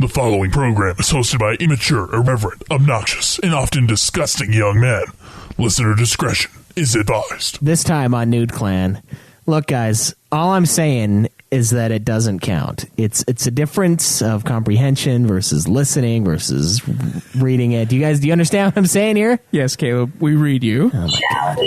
The following program is hosted by immature, irreverent, obnoxious, and often disgusting young men. Listener discretion is advised. This time on Nude Clan, look, guys, all I'm saying is that it doesn't count. It's a difference of comprehension versus listening versus reading it. Do you understand what I'm saying here? Yes, Caleb, we read you. Oh my God.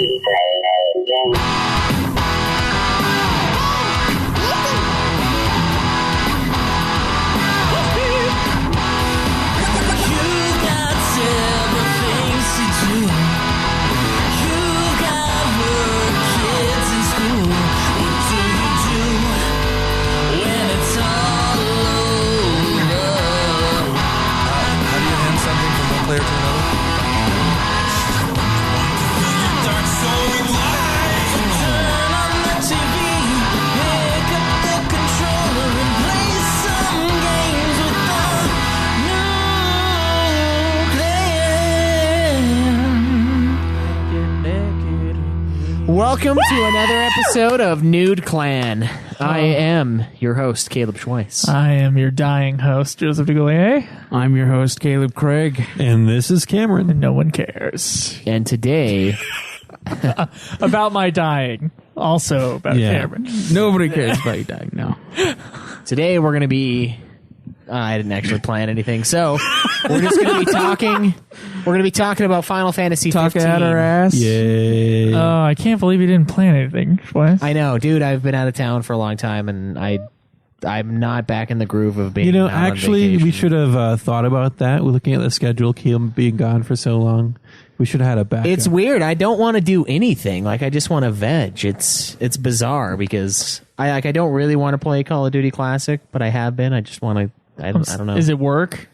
Welcome to another episode of Nude Clan. I am your host, Caleb Schweiss. I am your dying host, Joseph DeGollier. I'm your host, Caleb Craig. And this is Cameron. And no one cares. And today... about my dying. Also about Cameron. Nobody cares about you dying, no. Today we're going to be... I didn't actually plan anything, so we're just going to be talking... We're going to be talking about Final Fantasy 15. Talking out our ass. Yay. Oh, I can't believe you didn't plan anything. What? I know, dude. I've been out of town for a long time, and I'm not back in the groove of being. Actually, we should have thought about that. We're looking at the schedule. Caleb being gone for so long, we should have had a backup. It's weird. I don't want to do anything. Like, I just want to veg. It's bizarre because I don't really want to play Call of Duty Classic, but I have been. I just want to. I don't know. Is it work?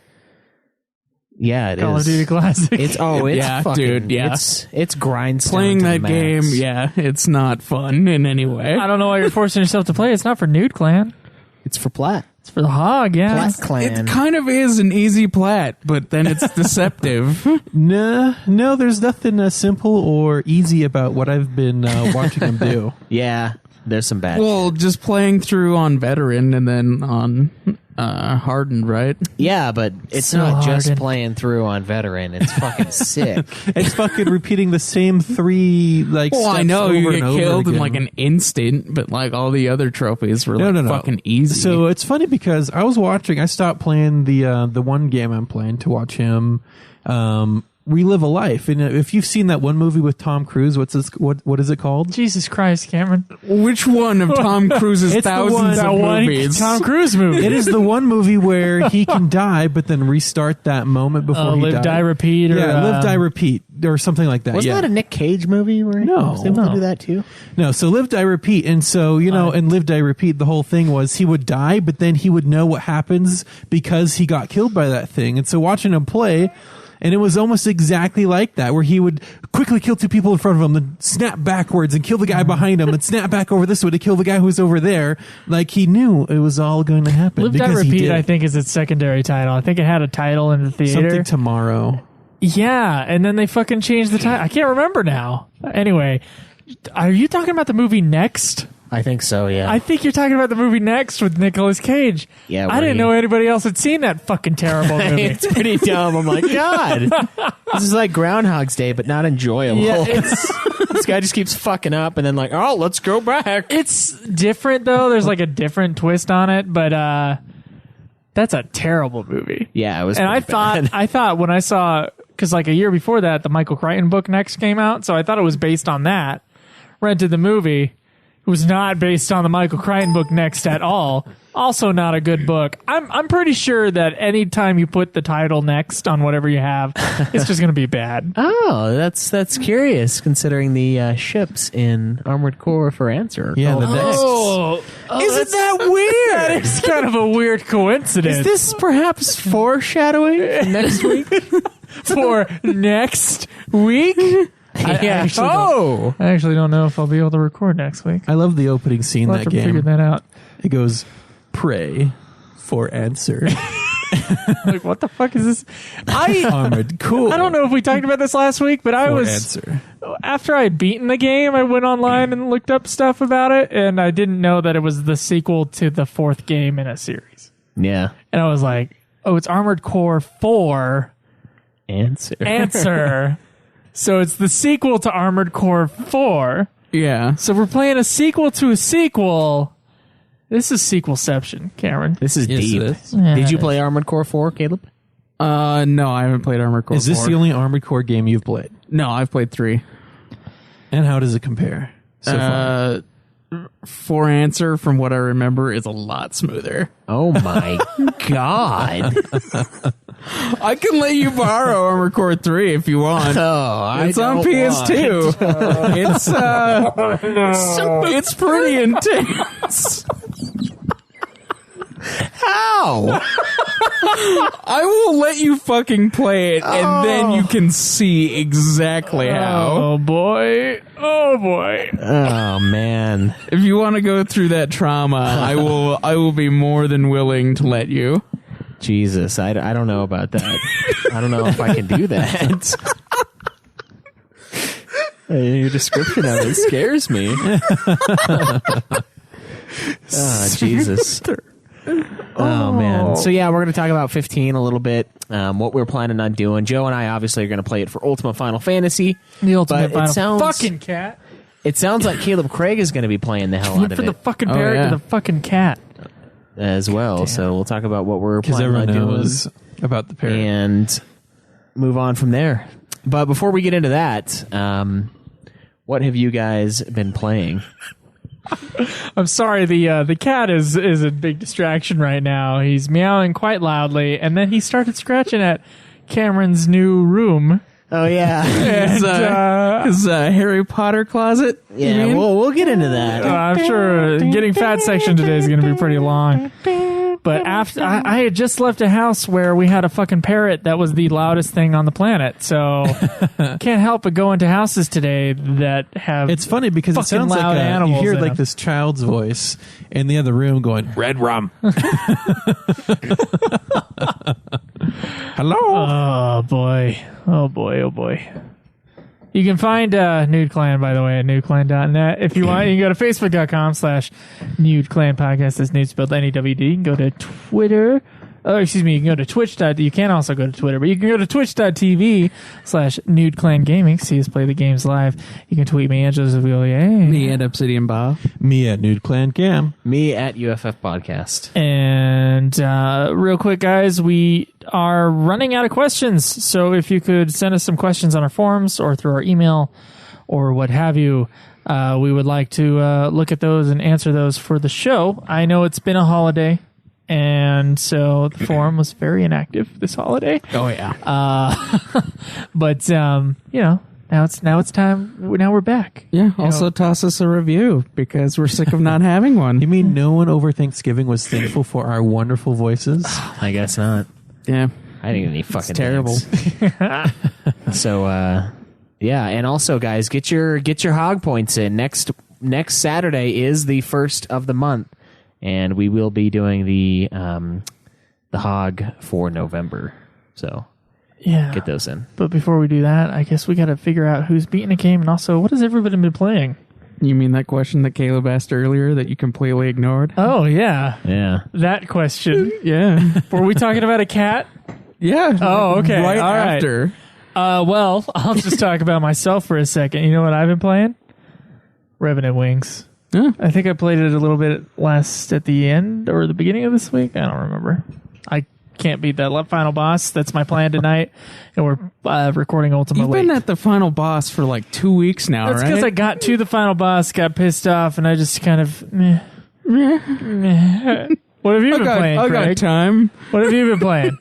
Yeah, it Call is. of Duty Classic. It's yeah, fucking, dude, yeah. It's grindstone. Playing to the that max. game, yeah, it's not fun in any way. I don't know why you're forcing yourself to play. It's not for Nude Clan. It's for Plat. It's for the hog, yeah. Plat Clan. It kind of is an easy plat, but then it's deceptive. No, there's nothing simple or easy about what I've been watching them do. Yeah, there's some bad. Well, just playing through on veteran and then on hardened, right? Yeah, but it's So not just hardened. playing through on veteran. It's fucking sick. It's fucking repeating the same three Well, steps I know over you and get over killed in again. like an instant, but like all the other trophies were No. fucking easy. So it's funny because I was watching. I stopped playing the one game I'm playing to watch him relive a life. And if you've seen that one movie with Tom Cruise, what is it called? Jesus Christ, Cameron. Which one of Tom Cruise's It's the thousands one- of That one movies? Tom Cruise movie. It is the one movie where he can die, but then restart that moment before he Live, died. Die, Repeat. Or, Live, Die, Repeat, or something like that. Wasn't yeah. that a Nick Cage movie where he was able to do that too? No, so Live, Die, Repeat. And so, and Live, Die, Repeat, the whole thing was he would die, but then he would know what happens because he got killed by that thing. And so watching him play, and it was almost exactly like that, where he would quickly kill two people in front of him, then snap backwards and kill the guy behind him, and snap back over this way to kill the guy who was over there. Like, he knew it was all going to happen. Live, Die, because he Repeat, did. I think, is its secondary title. I think it had a title in the theater. Something Tomorrow. Yeah, and then they fucking changed the title. I can't remember now. Anyway, are you talking about the movie Next? I think so. Yeah. I think you're talking about the movie Next with Nicolas Cage. Yeah, I where didn't he- know anybody else had seen that fucking terrible movie. It's pretty dumb. I'm like, God, this is like Groundhog's Day, but not enjoyable. Yeah, This guy just keeps fucking up, and then like, oh, let's go back. It's different though. There's like a different twist on it, but that's a terrible movie. Yeah, it was. And pretty bad. I thought when I saw, because like a year before that, the Michael Crichton book Next came out, so I thought it was based on that. Rented the movie. It was not based on the Michael Crichton book Next at all. Also not a good book. I'm pretty sure that any time you put the title Next on whatever you have, it's just going to be bad. Oh, that's curious considering the ships in Armored Core for Answer. Yeah, the next. Isn't that weird? That is kind of a weird coincidence. Is this perhaps foreshadowing for next week? for next week? I actually don't know if I'll be able to record next week. I love the opening scene We'll that have to figure game. that out. It goes, pray for answer. Like, what the fuck is this? Armored Core. I don't know if we talked about this last week, but I For was answer. after I had beaten the game, I went online and looked up stuff about it, and I didn't know that it was the sequel to the fourth game in a series. Yeah. And I was like, Oh, it's Armored Core 4. Answer. So it's the sequel to Armored Core 4. Yeah. So we're playing a sequel to a sequel. This is sequelception, Cameron. This is Yes, deep. it is. Yeah, Did you it play Armored Core 4, Caleb? No, I haven't played Armored Core Is this 4. the only Armored Core game you've played? No, I've played 3. And how does it compare so far? 4 answer, from what I remember, is a lot smoother. Oh my god. I can let you borrow Armored Core 3 if you want. It's on PS2. It's pretty intense. How? I will let you fucking play it, and then you can see exactly how. Oh boy. Oh boy. Oh man. If you want to go through that trauma, I will be more than willing to let you. Jesus, I don't know about that. I don't know if I can do that. Your description of it scares me. Oh, Jesus. Oh, man. So, yeah, we're going to talk about 15 a little bit, what we're planning on doing. Joe and I obviously are going to play it for Ultimate Final Fantasy. The ultimate but final fucking cat. It sounds like Caleb Craig is going to be playing the hell out Went of for the it fucking parrot yeah. to the fucking cat. as well. Damn. So we'll talk about what we're Because planning on everyone doing knows about the parrot. and move on from there. But before we get into that, what have you guys been playing? I'm sorry, the cat is a big distraction right now. He's meowing quite loudly, and then he started scratching at Cameron's new room. Oh yeah, His Harry Potter closet. you yeah. mean? We'll get into that. I'm sure getting fat section today is going to be pretty long. But after I had just left a house where we had a fucking parrot that was the loudest thing on the planet, so can't help but go into houses today that have. It's funny because it fucking sounds like loud you animals hear in like them. this child's voice in the other room going, "Red rum." Hello. Oh boy! Oh boy! Oh boy! You can find Nude Clan, by the way, at nudeclan.net. If you want, you can go to facebook.com/Nude Clan Podcast. That's nude spelled NEWD. You can go to Twitter. Oh, excuse me. You can go to Twitch. You can also go to Twitter, but you can go to twitch.tv/Nude Clan Gaming. See us play the games live. You can tweet me at Joseph Willier. Me and Obsidian Bob. Me at Nude Clan Gam. Me at UFF Podcast. And real quick, guys, we are running out of questions. So if you could send us some questions on our forums or through our email or what have you, we would like to look at those and answer those for the show. I know it's been a holiday, and so the forum was very inactive this holiday. Oh yeah. But you know, now it's time. Now we're back. Yeah. Also, toss us a review because we're sick of not having one. You mean no one over Thanksgiving was thankful for our wonderful voices? I guess not. Yeah. I didn't get any fucking terrible. thanks. So yeah, and also guys, get your hog points in. Next Saturday is the first of the month, and we will be doing the hog for November. So Yeah. get those in. But before we do that, I guess we got to figure out who's beating a game, and also what has everybody been playing? You mean that question that Caleb asked earlier that you completely ignored? Oh yeah, Yeah. that question. Yeah. Were we talking about a cat? Yeah. Oh, okay. Right All right. after. Well, I'll just talk about myself for a second. You know what I've been playing? Revenant Wings. Yeah. I think I played it a little bit last at the end or the beginning of this week. I don't remember. I can't beat that final boss. That's my plan tonight, and we're recording Ultima You've late. been at the final boss for like 2 weeks now, That's right? because I got to the final boss, got pissed off, and I just kind of meh. What have you been playing, I got Craig? time. What have you been playing?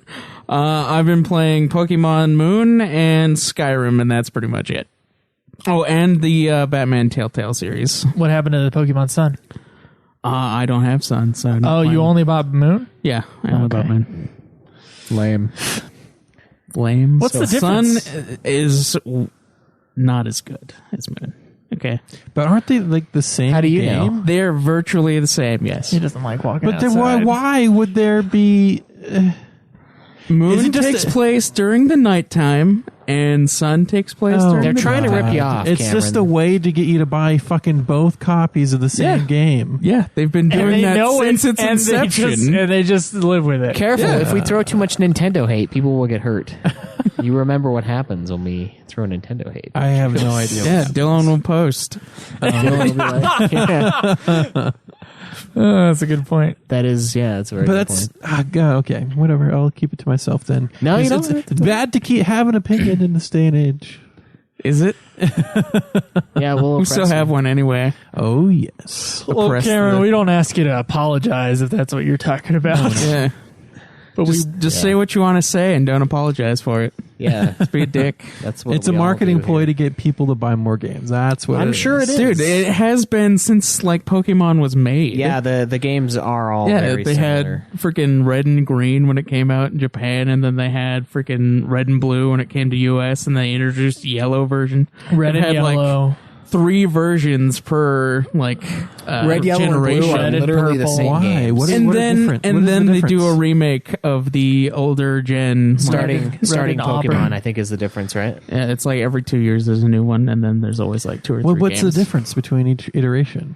I've been playing Pokemon Moon and Skyrim, and that's pretty much it. Oh, and the Batman Telltale series. What happened to the Pokemon Sun? I don't have Sun, so I'm not Oh, you playing. only bought Moon? Yeah, I only bought Moon. Lame. Lame. What's the difference? Sun is not as good as Moon. Okay. But aren't they like the same How do you game? know? They're virtually the same, yes. He doesn't like walking But then outside. why would there be... Moon Is it just takes a- place during the nighttime, and Sun takes place during They're the trying to daytime. rip you off. It's Cameron. just a way to get you to buy fucking both copies of the same game. Yeah, they've been doing that since its inception. They just live with it. Careful, if we throw too much Nintendo hate, people will get hurt. You remember what happens when we throw Nintendo hate. I have no idea. Yeah, Dylan will post. Dylan will be like, yeah. That's a good point. That is, that's a very But good that's point. okay. Whatever. I'll keep it to myself then. No, you It's- don't. It's bad to keep have an opinion in this day and age. Is it? Yeah, we'll We still oppress have them. one anyway. Oh yes. Well, Oppress Cameron, the- we don't ask you to apologize if that's what you're talking about. Yeah. But Just say what you want to say and don't apologize for it. Yeah, Be a dick. that's what It's a we all marketing do ploy here. to get people to buy more games. That's what I'm sure it is. Dude, it has been since like Pokemon was made. Yeah, the games are all very they similar. had freaking red and green when it came out in Japan, and then they had freaking red and blue when it came to US, and they introduced yellow version. red It and had, like, yellow. 3 versions per like Red, yellow, and blue generation. are Red and literally the purple. same Why? games. What is- and what then different? What and is the then they do a difference? remake of the older gen. starting and Pokemon, Auburn. I think, is the difference, right? Yeah, it's like every 2 years there's a new one, and then there's always like 2 or 3 What's games. the difference between each iteration?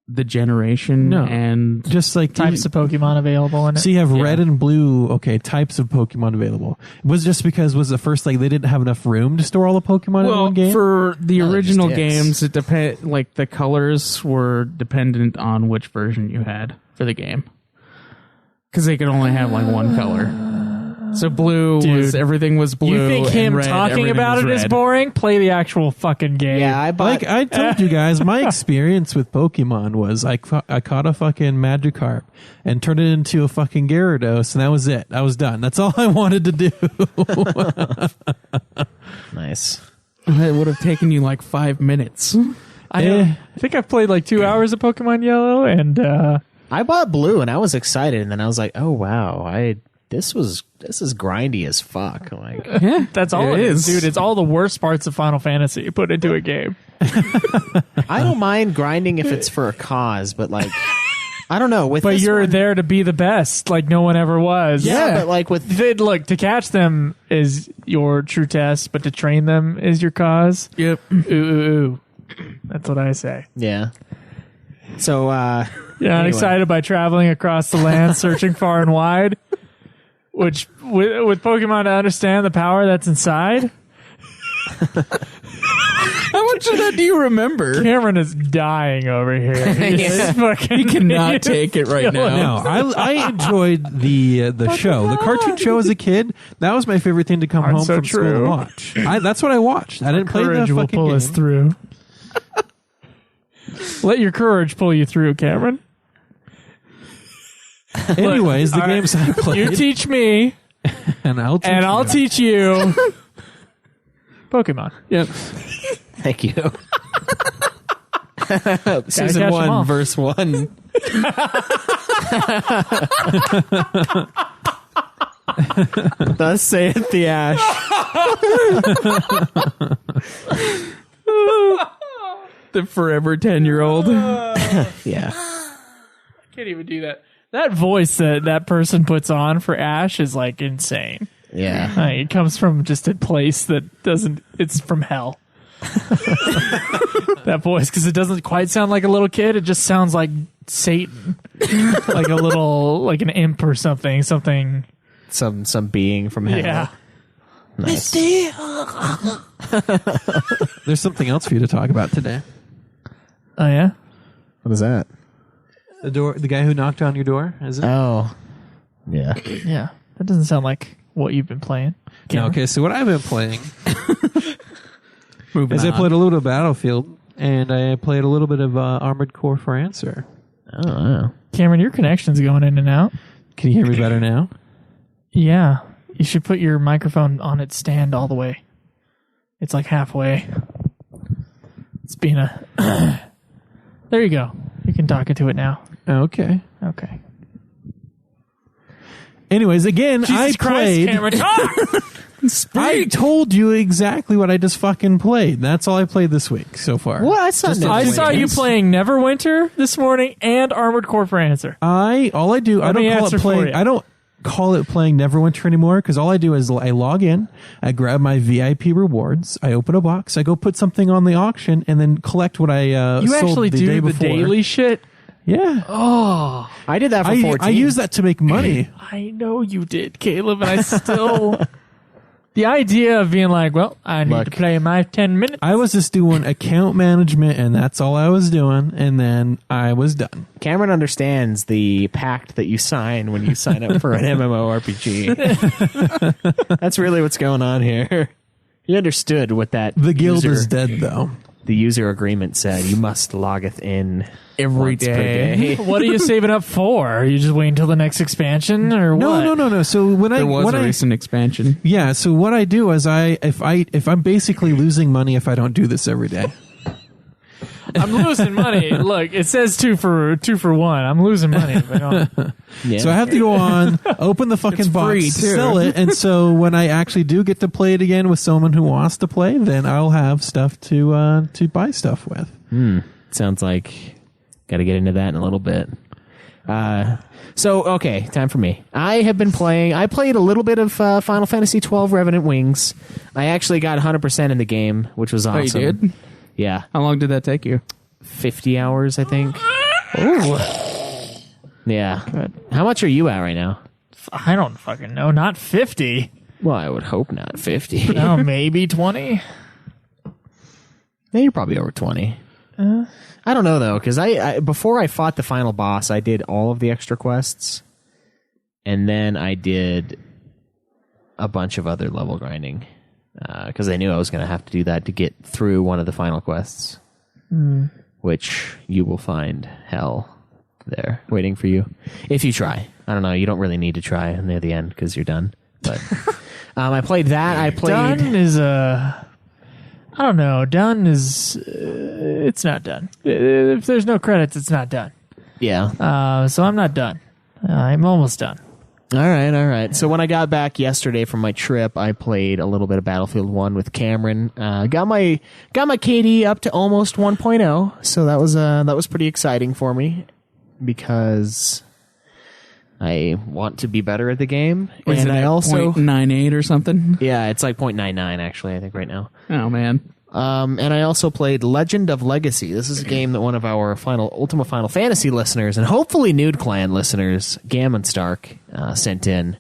The generation No. and Just like Types of Pokemon available in it. So you have Yeah. red and blue, types of Pokemon available. Was it just because was the first they didn't have enough room to store all the Pokemon in well one game? for the No, they're original just dicks. games, it depend like the colors were dependent on which version you had for the game, because they could only have like one color. So blue was Dude. everything was blue. You think and him red, talking everything about was it is red. boring? Play the actual fucking game. Yeah, I bought. Like I told you guys, my experience with Pokemon was I caught a fucking Magikarp and turned it into a fucking Gyarados, and that was it. I was done. That's all I wanted to do. nice. It would have taken you like 5 minutes. I think I've played like 2 hours of Pokemon Yellow, and I bought blue, and I was excited, and then I was like, "Oh wow, this is grindy as fuck." Like, Yeah, that's all it is, dude. It's all the worst parts of Final Fantasy you put into a game. I don't mind grinding if it's for a cause, but like, I don't know. With But this you're one, there to be the best, like no one ever was. yeah, but like with Look, to catch them is your true test, but to train them is your cause. Yep. Ooh, ooh, ooh. That's what I say. yeah. So You're not Anyway. excited by traveling across the land, searching far and wide, which with Pokemon to understand the power that's inside. How much of that do you remember? Cameron is dying over here. Yeah. Fucking, He cannot take it right now. No, I enjoyed the show, the cartoon show as a kid. That was my favorite thing to come Aren't home so from school to true. watch. That's what I watched. I didn't play the Courage will fucking pull game. us through. Let your courage pull you through, Cameron. Anyways, the All right. games I played, You teach me, and I'll teach and I'll you. teach you Pokemon. Yep. thank you. Gotta Season catch 'em all. 1, verse 1. Thus saith the Ash. The forever 10-year-old. Yeah. Can't even do that. That voice that person puts on for Ash is like insane. Yeah. It comes from just a place that doesn't. It's from hell. That voice, because it doesn't quite sound like a little kid. It just sounds like Satan, like a little, like an imp or something. Something. Some being from hell. Yeah. Nice. There's something else for you to talk about today. Oh yeah. What is that? The guy who knocked on your door, is it? Oh. Yeah. Yeah. That doesn't sound like what you've been playing. No, Cameron. okay, so what I've been playing Moving is I on. played a little bit of Battlefield, and I played a little bit of Armored Core for Answer. Oh, wow. Cameron, your connection's going in and out. Can you hear me better now? Yeah. You should put your microphone on its stand all the way. It's like halfway. It's being a. There you go. You can talk into it now. Okay. Okay. Anyways, again, I played. Cameron, talk! I told you exactly what I just fucking played. That's all I played this week so far. Well, I saw Just a I Wait, saw you yes. playing Neverwinter this morning and Armored Core for Answer. All I do, I Let me don't call answer it for playing. you. I don't call it playing Neverwinter anymore because all I do is I log in, I grab my VIP rewards, I open a box, I go put something on the auction, and then collect what I You sold actually the do day the before. daily shit? Yeah. Oh, I did that for 14. I use that to make money. I know you did, Caleb, and I still... The idea of being like, well, I need to play my 10 minutes. I was just doing account management, and that's all I was doing, and then I was done. Cameron understands the pact that you sign when you sign up for an MMORPG. That's really what's going on here. He understood what that The guild is dead, though. The user agreement said you must loggeth in every once per day. What are you saving up for? Are you just waiting until the next expansion, or what? No. So there was a recent expansion. Yeah. So what I do is if I'm basically losing money if I don't do this every day. I'm losing money. Look, it says two for one. I'm losing money if I don't. Yeah. So I have to go on, open the fucking box, free, too. sell it, and so when I actually do get to play it again with someone who wants to play, then I'll have stuff to buy stuff with. Sounds like got to get into that in a little bit. Okay, time for me. I have been playing. I played a little bit of Final Fantasy XII Revenant Wings. I actually got 100% in the game, which was awesome. Oh, you did? Yeah. How long did that take you? 50 hours, I think. Oh, Yeah. Good. How much are you at right now? I don't fucking know. Not 50. Well, I would hope not 50. No, maybe 20. Yeah, you're probably over 20. I don't know, though, because I before I fought the final boss, I did all of the extra quests, and then I did a bunch of other level grinding, because I knew I was going to have to do that to get through one of the final quests, which you will find hell there waiting for you if you try. I don't know. You don't really need to try near the end because you're done. But I played that. I played... Done is I don't know. Done is... it's not done. If there's no credits, it's not done. Yeah. So I'm not done. I'm almost done. All right. So when I got back yesterday from my trip, I played a little bit of Battlefield 1 with Cameron. Got my KD up to almost 1.0. So that was pretty exciting for me because I want to be better at the game. And I also 0.98 or something. Yeah, it's like 0.99 actually, I think right now. Oh man. And I also played Legend of Legacy. This is a game that one of our Ultima Final Fantasy listeners and hopefully Nude Clan listeners, Gammon Stark, sent in.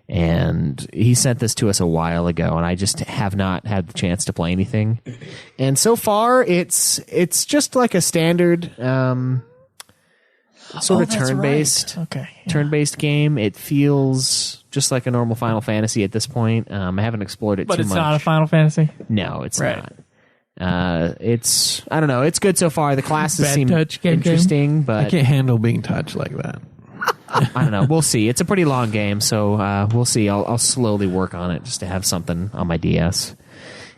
And he sent this to us a while ago, and I just have not had the chance to play anything. And so far, it's just like a standard sort of turn-based, turn-based game. It feels just like a normal Final Fantasy at this point. I haven't explored it too much. But it's not a Final Fantasy? No, it's not. It's I don't know. It's good so far. The classes seem interesting, but I can't handle being touched like that. I don't know. We'll see. It's a pretty long game, so we'll see. I'll slowly work on it just to have something on my DS.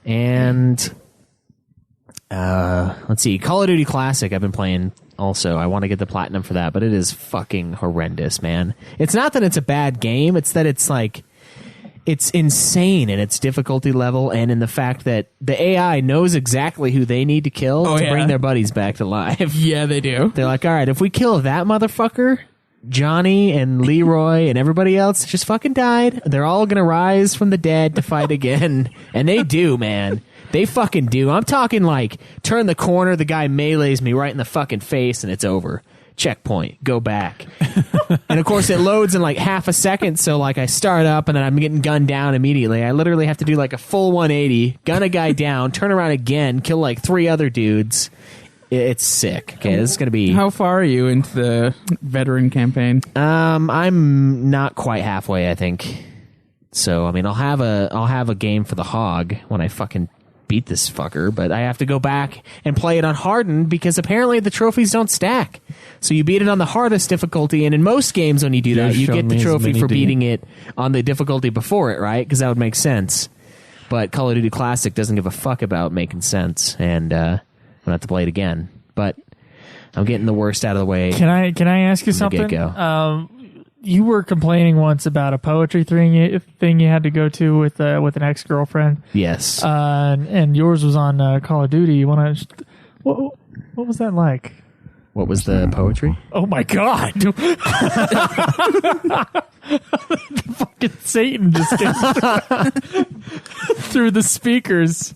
And let's see. Call of Duty Classic I've been playing also. I want to get the platinum for that, but it is fucking horrendous, man. It's not that it's a bad game. It's that it's like... It's insane in its difficulty level and in the fact that the AI knows exactly who they need to kill to bring their buddies back to life. Yeah, they do. They're like, all right, if we kill that motherfucker, Johnny and Leroy and everybody else just fucking died. They're all going to rise from the dead to fight again. And they do, man. They fucking do. I'm talking like turn the corner, the guy melees me right in the fucking face and it's over. Checkpoint, go back. And of course it loads in like half a second, so like I start up and then I'm getting gunned down immediately. I literally have to do like a full 180, gun a guy down, turn around again, kill like 3 other dudes. It's sick. Okay, this is gonna be... How far are you into the veteran campaign? I'm not quite halfway, I think. So I mean I'll have a game for the hog when I fucking beat this fucker, but I have to go back and play it on hardened because apparently the trophies don't stack. So you beat it on the hardest difficulty, and in most games when you do that, you get the trophy for beating it on the difficulty before it, right? Because that would make sense. But Call of Duty Classic doesn't give a fuck about making sense, and I'm going to have to play it again. But I'm getting the worst out of the way. Can I ask you something? You were complaining once about a poetry thing you had to go to with an ex-girlfriend. Yes. And yours was on Call of Duty. You want to? What was that like? What was the poetry? Oh my God. The fucking Satan just came through the speakers.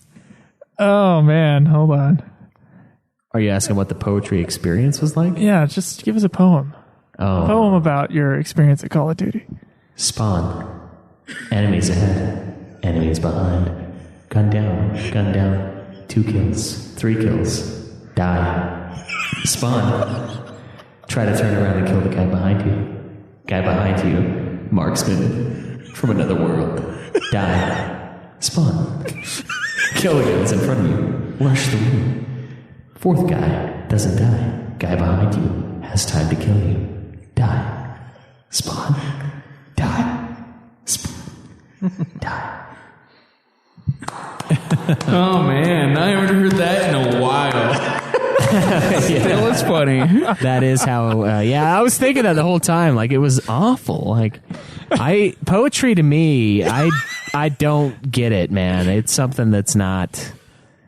Oh man, hold on. Are you asking what the poetry experience was like? Yeah, just give us a poem. Oh. A poem about your experience at Call of Duty. Spawn. Enemies ahead. Enemies behind. Gun down. 2 kills. 3 kills. Die. Spawn. Try to turn around and kill the guy behind you. Guy behind you. Marksman. From another world. Die. Spawn. Kill the guys in front of you. Rush the room. 4th guy doesn't die. Guy behind you has time to kill you. Die. Spawn. Die. Spawn. Die. Oh man, I haven't heard that in a while. Still, it's funny. That is how. I was thinking that the whole time. Like, it was awful. Like, poetry to me, I don't get it, man. It's something that's not.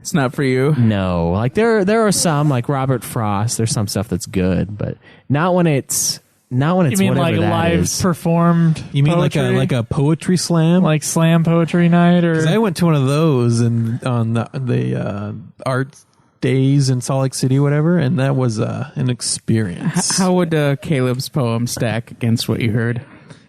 It's not for you. No, like there are some, like Robert Frost. There's some stuff that's good, but not when it's You mean like live performed? You mean poetry? like a poetry slam? Like slam poetry night? Or 'Cause I went to one of those on the art days in Salt Lake City, whatever, and that was an experience. How would Caleb's poem stack against what you heard?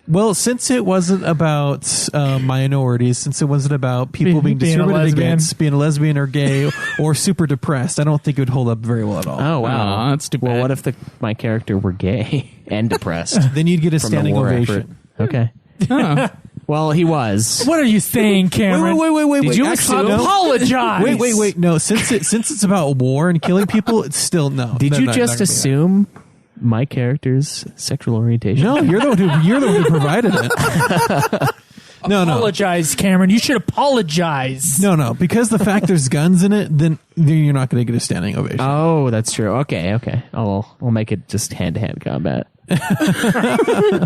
Well, since it wasn't about minorities, since it wasn't about people being discriminated against, being a lesbian or gay or super depressed, I don't think it would hold up very well at all. Oh wow, that's too bad. Well, what if my character were gay and depressed? Then you'd get a from the standing war ovation. effort. Okay. Well, he was. what are you saying, Cameron? Wait. Did you Actually, no. Apologize. Wait. No, since it's about war and killing people, it's still no. Did They're you not just gonna do that. assume my character's sexual orientation? No, you're the one who provided it. No. Apologize, Cameron. You should apologize. No, because the fact there's guns in it, then you're not going to get a standing ovation. Oh, that's true. Okay. We'll make it just hand-to-hand combat.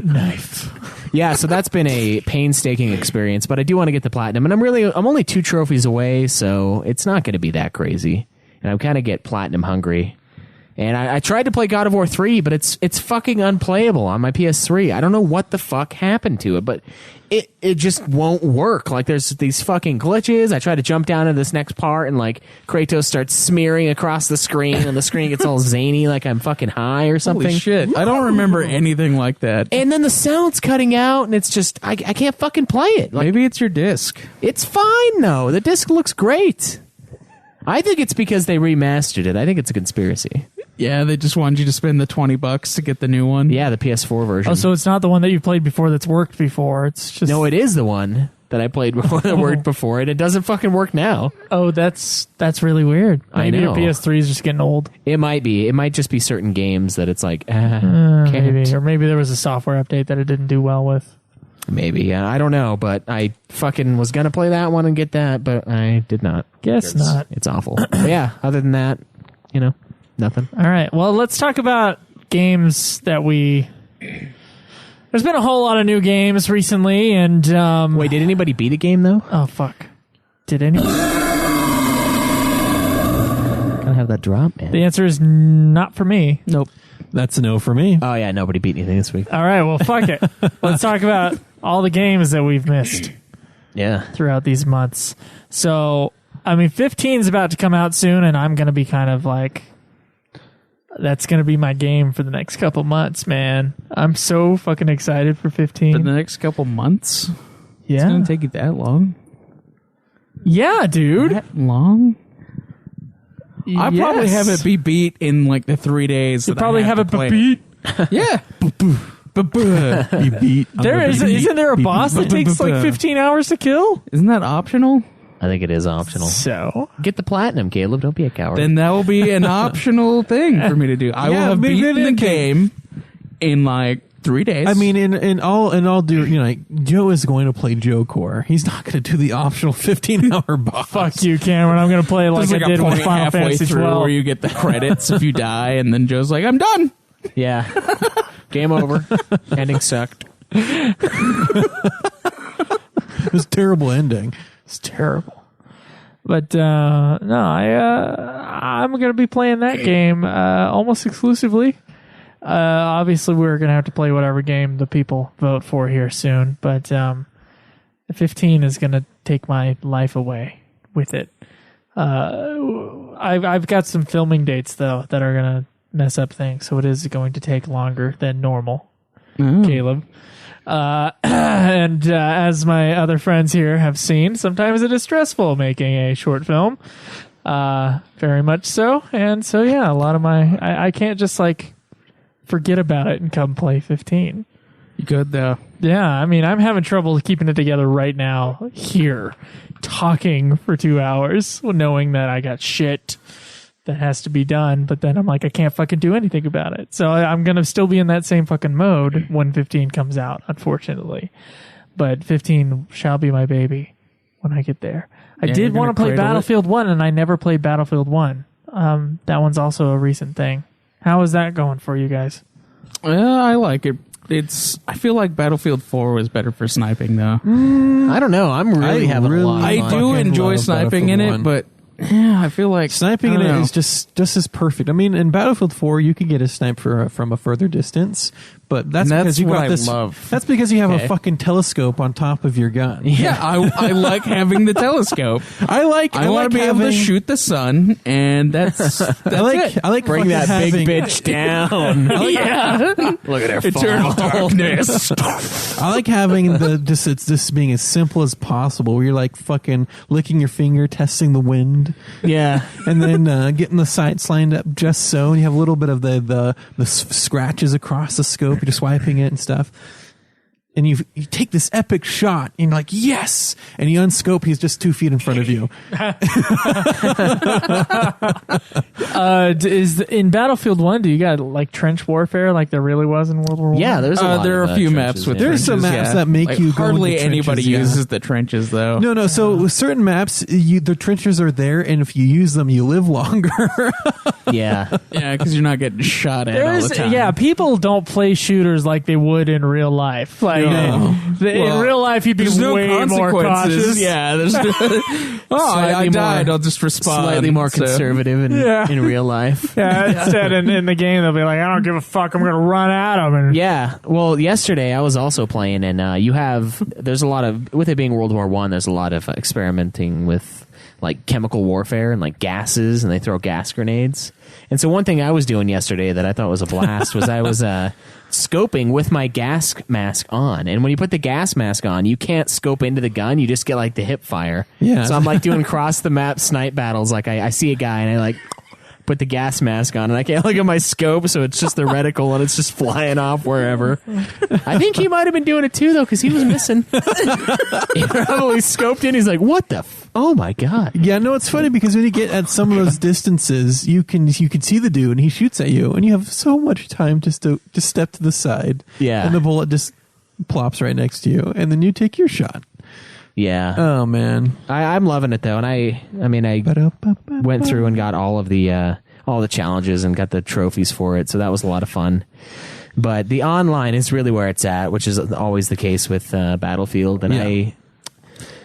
Knife. Yeah, so that's been a painstaking experience, but I do want to get the platinum, and I'm only 2 trophies away, so it's not going to be that crazy, and I kind of get platinum hungry. And I tried to play God of War 3, but it's fucking unplayable on my PS3. I don't know what the fuck happened to it, but it just won't work. Like, there's these fucking glitches. I try to jump down to this next part, and like Kratos starts smearing across the screen, and the screen gets all zany, like I'm fucking high or something. Holy shit! I don't remember anything like that. And then the sound's cutting out, and it's just I can't fucking play it. Like, Maybe it's your disc. it's fine though. The disc looks great. I think it's because they remastered it. I think it's a conspiracy. Yeah, they just wanted you to spend the $20 to get the new one. Yeah, the PS4 version. Oh, so it's not the one that you played before that's worked before. It's just No, it is the one that I played before that worked before, and it doesn't fucking work now. Oh, that's really weird. I Maybe know. your PS3 is just getting old. It might be. It might just be certain games that it's like, can't. Maybe, or maybe there was a software update that it didn't do well with. Maybe, yeah. I don't know, but I fucking was gonna play that one and get that, but I did not. Guess not. It's awful. But yeah, other than that, nothing. All right. Well, let's talk about games that There's been a whole lot of new games recently, and Wait, did anybody beat a game though? oh fuck, did anyone? Gotta have that drop, man. The answer is not for me. Nope. That's a no for me. Oh yeah, nobody beat anything this week. All right. Well, fuck it. Let's talk about all the games that we've missed Yeah. throughout these months. So, 15 is about to come out soon, and I'm going to be kind of like, that's going to be my game for the next couple months, man. I'm so fucking excited for 15. For the next couple months? Yeah. It's going to take you that long? Yeah, dude. That long? I probably Yes. have it be beat in like the 3 days. You that probably I have have it to play beat. Yeah. Be beat. Isn't there a boss that takes like 15 hours to kill? Isn't that optional? I think it is optional. So, Get the platinum, Caleb. Don't be a coward. Then that will be an optional thing for me to do. I will have maybe beaten the game in like 3 days. I mean, in all due, Joe is going to play Joe Core. He's not going to do the optional 15-hour boss. fuck you, Cameron. I'm going to play like there's I like a did with point Final halfway Fantasy through 12. where you get the credits if you die, and then Joe's like, "I'm done." Yeah. Game over. Ending sucked. It was a terrible ending. It's terrible. But I'm going to be playing that game almost exclusively. Obviously, we're going to have to play whatever game the people vote for here soon. But the 15 is going to take my life away with it. I've got some filming dates, though, that are going to mess up things. So it is going to take longer than normal, Caleb. And as my other friends here have seen, sometimes it is stressful making a short film. Very much so. And so, yeah, a lot of I can't just like forget about it and come play 15. Good, though. Yeah, I mean, I'm having trouble keeping it together right now here, talking for 2 hours, knowing that I got shit that has to be done, but then I'm like, I can't fucking do anything about it. So I'm going to still be in that same fucking mode when 15 comes out, unfortunately. But 15 shall be my baby when I get there. I did want to play Battlefield 1, and I never played Battlefield 1. That one's also a recent thing. How is that going for you guys? I like it. I feel like Battlefield 4 was better for sniping, though. I don't know. I'm really having a lot of fun. I do enjoy sniping in it, but yeah, I feel like sniping in it is just as perfect. I mean, in Battlefield 4, you can get a snipe from a further distance, but that's because you got this. That's because you have a fucking telescope on top of your gun. Yeah, I like having the telescope. I want to be able to shoot the sun, and that's it. I like bring that big bitch down. Look at her eternal darkness. I like having this being as simple as possible, where you're like fucking licking your finger, testing the wind. Yeah, and then getting the sights lined up just so, and you have a little bit of the scratches across the scope. You're just wiping it and stuff, and you take this epic shot, and you're like, yes, and you unscope, he's just 2 feet in front of you. Is in Battlefield 1, do you got like trench warfare like there really was in World War I? Yeah, there's there are a few maps with there's some maps that make like you go hardly into trenches, anybody uses the trenches though. No, so with certain maps, the trenches are there, and if you use them, you live longer. Yeah, because you're not getting shot at all the time. Yeah, people don't play shooters like they would in real life. Like in real life, you'd be way more cautious. Yeah, there's I died. I'll just respond. Slightly more conservative in real life. Yeah, instead in the game they'll be like, I don't give a fuck, I'm gonna run at them. And yeah, well, yesterday I was also playing, and there's a lot of, with it being World War I, there's a lot of experimenting with like chemical warfare and like gases, and they throw gas grenades. And so one thing I was doing yesterday that I thought was a blast was I was scoping with my gas mask on. And when you put the gas mask on, you can't scope into the gun. You just get like the hip fire. Yeah. So I'm like doing cross the map snipe battles. Like I see a guy and I like put the gas mask on, and I can't look at my scope, so it's just the reticle and it's just flying off wherever. I think he might have been doing it too, though, because he was missing. He probably scoped in. He's like, "What the? Oh my god!" Yeah, no, it's funny because when you get at some of those distances, you can see the dude, and he shoots at you, and you have so much time just to step to the side. Yeah, and the bullet just plops right next to you, and then you take your shot. Yeah. Oh man, I'm loving it though, and I went through and got all the challenges and got the trophies for it, so that was a lot of fun. But the online is really where it's at, which is always the case with Battlefield. And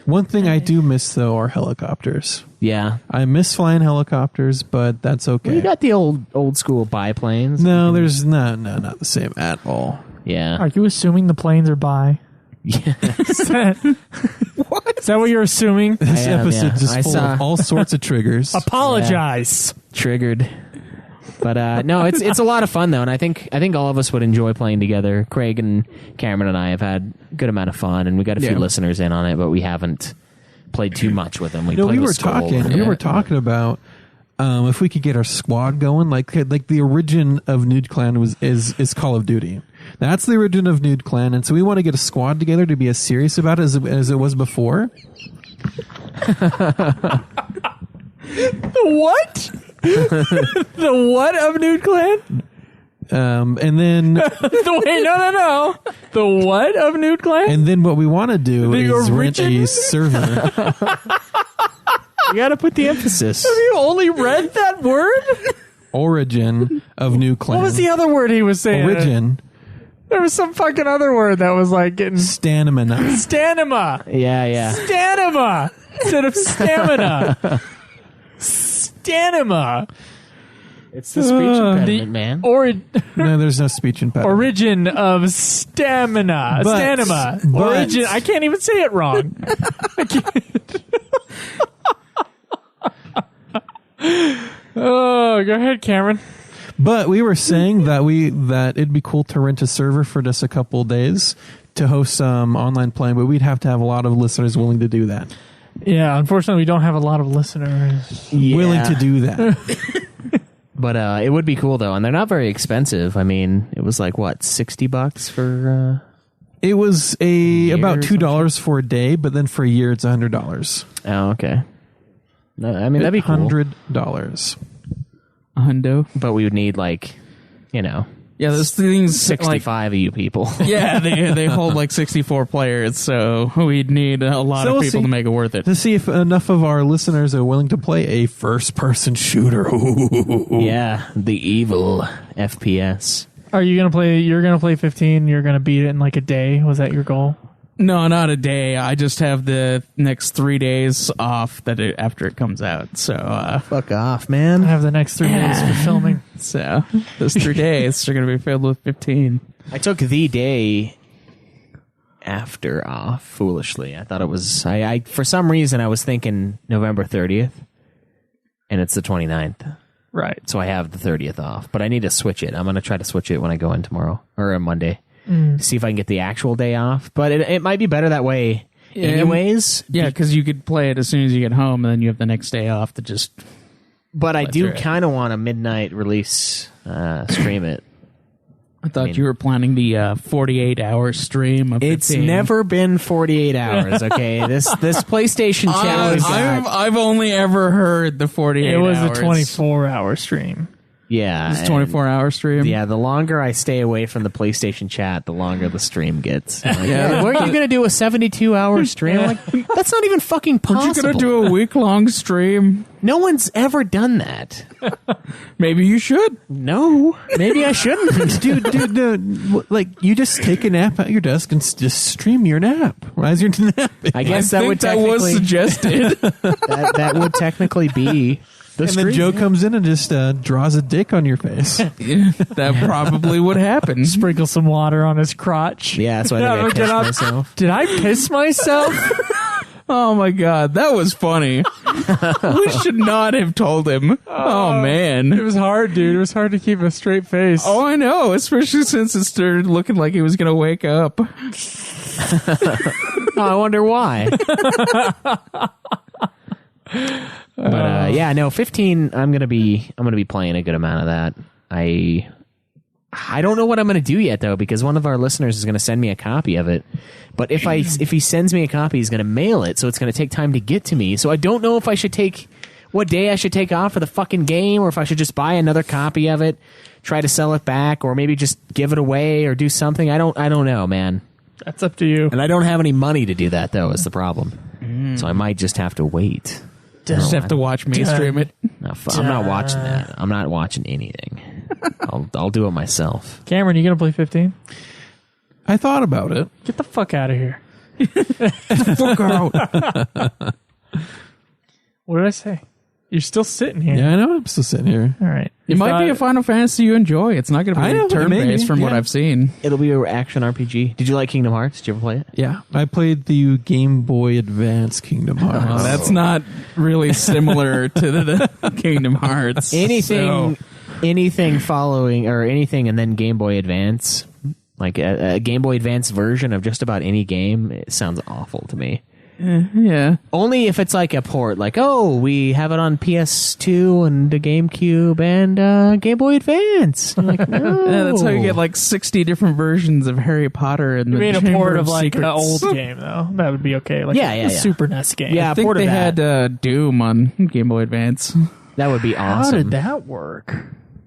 one thing I do miss though are helicopters. Yeah, I miss flying helicopters, but that's okay. Well, you got the old school biplanes. No, there's not the same at all. Yeah. Are you assuming the planes are bi? Yes. What? Is that what you're assuming? This episode is full of all sorts of triggers. Apologize. Yeah. Triggered. But no, it's a lot of fun though, and I think all of us would enjoy playing together. Craig and Cameron and I have had a good amount of fun, and we got a few listeners in on it, but we haven't played too much with them. We were talking about if we could get our squad going, like the origin of Nude Clan is Call of Duty. That's the origin of Nude Clan, and so we want to get a squad together to be as serious about it as it was before. The what? The what of Nude Clan? And then wait, no. The what of Nude Clan? And then what we want to do is rent a server. You got to put the emphasis. Have you only read that word? Origin of Nude Clan. What was the other word he was saying? Origin. There was some fucking other word that was like getting Stamina. Stanima. Yeah. Stanima instead of stamina. Stanima. It's the speech impediment, man. No, there's no speech impediment. Origin of stamina. Stanima. Origin. I can't even say it wrong. I can't. Oh, go ahead, Cameron. But we were saying that it'd be cool to rent a server for just a couple of days to host some online playing, but we'd have to have a lot of listeners willing to do that. Yeah, unfortunately, we don't have a lot of listeners willing to do that. But it would be cool though, and they're not very expensive. I mean, it was like what, $60 for? It was about $2 for a day, but then for a year it's $100. Oh, okay. No, I mean that'd be cool. $100. A hundo. But we would need like, yeah, those things 65 of you people. Yeah, they hold like 64 players, so we'd need a lot of people to make it worth it. To see if enough of our listeners are willing to play a first-person shooter. Yeah, the evil FPS. Are you gonna play? You're gonna play 15. You're gonna beat it in like a day. Was that your goal? No, not a day. I just have the next 3 days off after it comes out. So Fuck off, I man. have the next 3 days for filming. So those 3 days are going to be filled with 15. I took the day after off, foolishly. I thought it was... I for some reason, I was thinking November 30th, and it's the 29th. Right. So I have the 30th off, but I need to switch it. I'm going to try to switch it when I go in tomorrow, or on Monday. See if I can get the actual day off. But it might be better that way anyways. Yeah, because you could play it as soon as you get home, and then you have the next day off to just... But I do kind of want a midnight release stream it. I thought you were planning the 48-hour stream of It's 15. never been 48 hours, okay? This PlayStation channel is I've only ever heard the 48 hours. It was a 24-hour stream. Yeah. It's a 24-hour stream. Yeah, the longer I stay away from the PlayStation chat, the longer the stream gets. Like, what are you going to do, a 72-hour stream? Like, that's not even fucking possible. Aren't you going to do a week-long stream? No one's ever done that. Maybe you should. No, maybe I shouldn't. Dude, like, you just take a nap at your desk and just stream your nap. Why is your nap? I guess that was suggested. that would technically be... And then Joe comes in and just draws a dick on your face. That probably would happen. Sprinkle some water on his crotch. Yeah, that's why I think I pissed myself. Did I piss myself? Oh my god, that was funny. We should not have told him. Oh man. It was hard, dude. It was hard to keep a straight face. Oh, I know, especially since it started looking like he was going to wake up. I wonder why. But yeah, no, 15. I'm gonna be playing a good amount of that. I don't know what I'm gonna do yet though, because one of our listeners is gonna send me a copy of it. But if he sends me a copy, he's gonna mail it, so it's gonna take time to get to me. So I don't know if I should what day I should take off for the fucking game, or if I should just buy another copy of it, try to sell it back, or maybe just give it away or do something. I don't know, man. That's up to you. And I don't have any money to do that though, is the problem. So I might just have to wait. Just have to watch me stream it. No, I'm not watching that. I'm not watching anything. I'll do it myself. Cameron, you gonna play 15? I thought about it. Get the fuck out of here. Fuck out. What did I say? You're still sitting here. Yeah, I know. I'm still sitting here. All right. It might be a Final Fantasy you enjoy. It's not going to be turn-based from what I've seen. It'll be an action RPG. Did you like Kingdom Hearts? Did you ever play it? Yeah, I played the Game Boy Advance Kingdom Hearts. Oh, that's not really similar to the Kingdom Hearts. Anything following or anything, and then Game Boy Advance, like a Game Boy Advance version of just about any game, it sounds awful to me. Yeah. Only if it's like a port, like, oh, we have it on PS2 and the GameCube and Game Boy Advance. I'm like, no. Yeah, that's how you get like 60 different versions of Harry Potter and You the mean a Chamber port of like Secrets. an old game, though? That would be okay. Like Yeah. a Super NES game. Yeah, I think port of they that. had Doom on Game Boy Advance. That would be How awesome. did that work?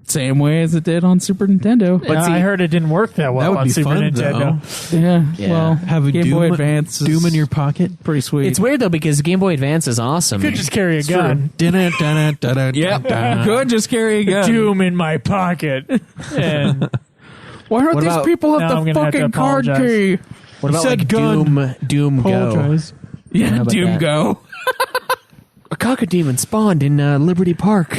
Same way as it did on Super Nintendo. But I heard it didn't work that well That would on be Super fun, Nintendo. Yeah. Well, Have a Game Boy Advance is Doom in your pocket. pretty sweet. It's weird though because Game Boy Advance is awesome. You could just carry a gun. Yep. Good, just carry a gun. Doom in my pocket. And Why don't What these about- people Now have I'm the gonna have to fucking card apologize. key? What about said like gun. Doom Go? Apologize. Yeah, How about Doom that? Go. A cocodemon spawned in Liberty Park.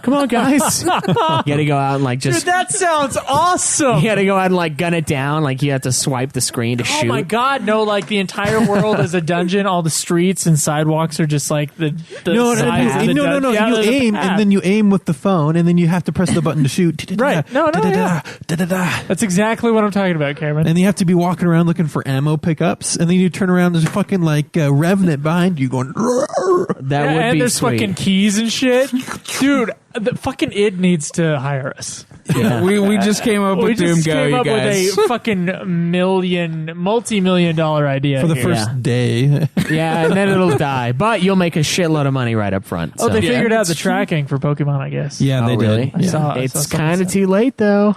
Come on, guys. You gotta go out and like Dude, just. that sounds awesome. You gotta go out and like gun it down. Like you have to swipe the screen to Oh shoot. my god, no, like the entire world is a dungeon, all the streets and sidewalks are just like the No, sides of the no. dungeon. Yeah, You there's a aim, path. and then you aim with the phone, and then you have to press the button to shoot. Right. No, yeah. Da-da-da. That's exactly what I'm talking about, Cameron. And you have to be walking around looking for ammo pickups, and then you turn around, there's a fucking like Revenant behind you going. That Yeah, would and be there's sweet. fucking keys and shit. Dude, the fucking id needs to hire us. Yeah. We just came up We with Doom just Go, came you up guys. with a fucking multi-million dollar idea For the here. first day. Yeah, and then it'll die. But you'll make a shitload of money right up front. Oh, so. they Yeah. figured out the tracking for Pokemon, I guess. Yeah, Oh, they really? did. I Yeah. saw It's something kind of said. too late, though.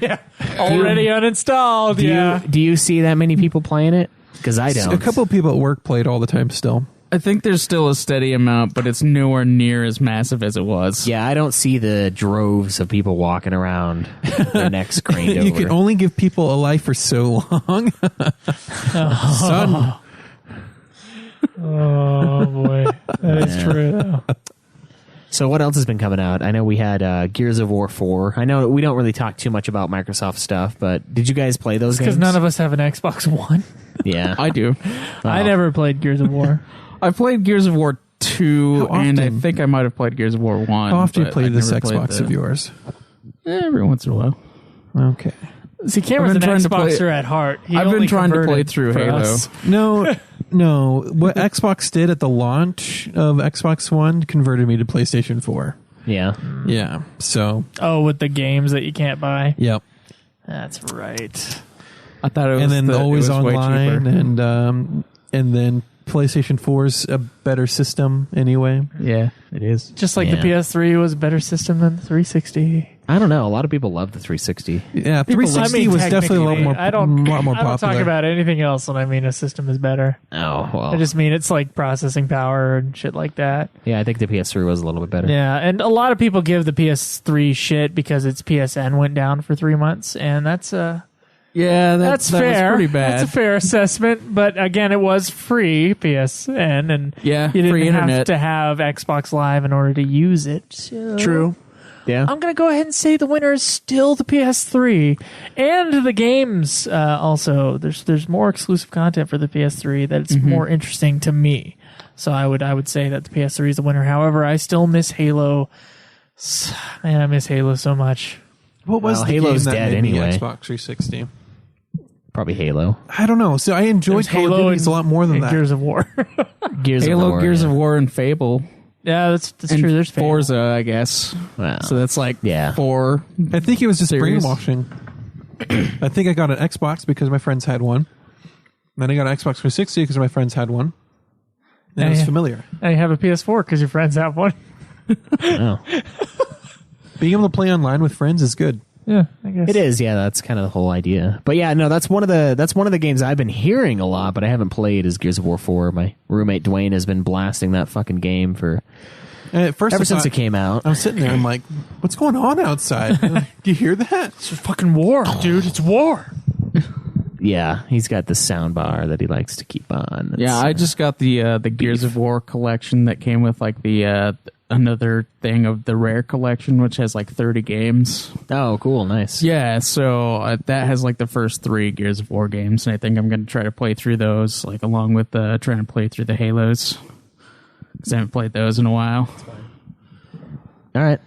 Yeah. Already uninstalled. Do Yeah. you do you see that many people playing it? Because I don't. A couple of people at work played all the time still. I think there's still a steady amount, but it's nowhere near as massive as it was. Yeah, I don't see the droves of people walking around with their necks craned over. You can only give people a life for so long. Son. Oh boy, that is true. Though. So what else has been coming out? I know we had Gears of War 4. I know we don't really talk too much about Microsoft stuff, but did you guys play those games? Because none of us have an Xbox One. Yeah. I do. I never played Gears of War. I played Gears of War 2, How and I often? think I might have played Gears of War 1. How often you but play I this never played Xbox of yours? Every once in a while. Okay. See, Cameron's an I've been trying to play- Xboxer at heart. He I've been only trying to play converted through for Halo. us. No. What Xbox did at the launch of Xbox One converted me to PlayStation 4. Yeah. Yeah. So, Oh, with the games that you can't buy. yep. That's right. I thought it was And then always it was way online, cheaper. and then PlayStation 4's a better system anyway. Yeah, it is. Just like Yeah. the PS3 was a better system than the 360. I don't know. A lot of people love the 360. Yeah, People- 360 was definitely a lot technically, more, I don't popular. talk about anything else when I mean a system is better. Oh, well. I just mean it's like processing power and shit like that. Yeah, I think the PS3 was a little bit better. Yeah, and a lot of people give the PS3 shit because its PSN went down for 3 months, and that's Yeah, that's that fair. was pretty bad. That's a fair assessment, but again, it was free PSN, and Yeah, you didn't free have internet. to have Xbox Live in order to use it. So True. Yeah. I'm gonna go ahead and say the winner is still the PS3, and the games. Also, there's more exclusive content for the PS3 that's more interesting to me. So I would say that the PS3 is the winner. However, I still miss Halo. Man, I miss Halo so much. What was Well, the Halo's game that dead made me anyway. Xbox 360? Probably Halo. I don't know. So I enjoyed There's Call of Halo Duty a lot more than and that. Gears of War. Gears Halo, of War. Gears yeah. of War, and Fable. Yeah, that's And true. There's Fable. Forza, I guess. Wow. So that's like Yeah. 4. I think it was just Series. brainwashing. I think I got an Xbox because my friends had one. Then I got an Xbox 360 because my friends had one. And it was Yeah. familiar. And you have a PS4 because your friends have one. Oh. Being able to play online with friends is good. Yeah, I guess It is, yeah. That's kind of the whole idea. But yeah, no, that's one of the games I've been hearing a lot, but I haven't played. Is Gears of War 4. My roommate Dwayne has been blasting that fucking game for And at first, ever I since thought- it came out. I was sitting there. I'm like, "What's going on outside? Do you hear that?" It's fucking war, dude. It's war. Yeah, he's got the sound bar that he likes to keep on. Yeah, I just got the Gears of War collection that came with like the another thing of the Rare collection, which has like 30 games. Oh, cool, nice. Yeah, so that has like the first 3 Gears of War games, and I think I'm going to try to play through those, like along with trying to play through the Halos, because I haven't played those in a while. All right.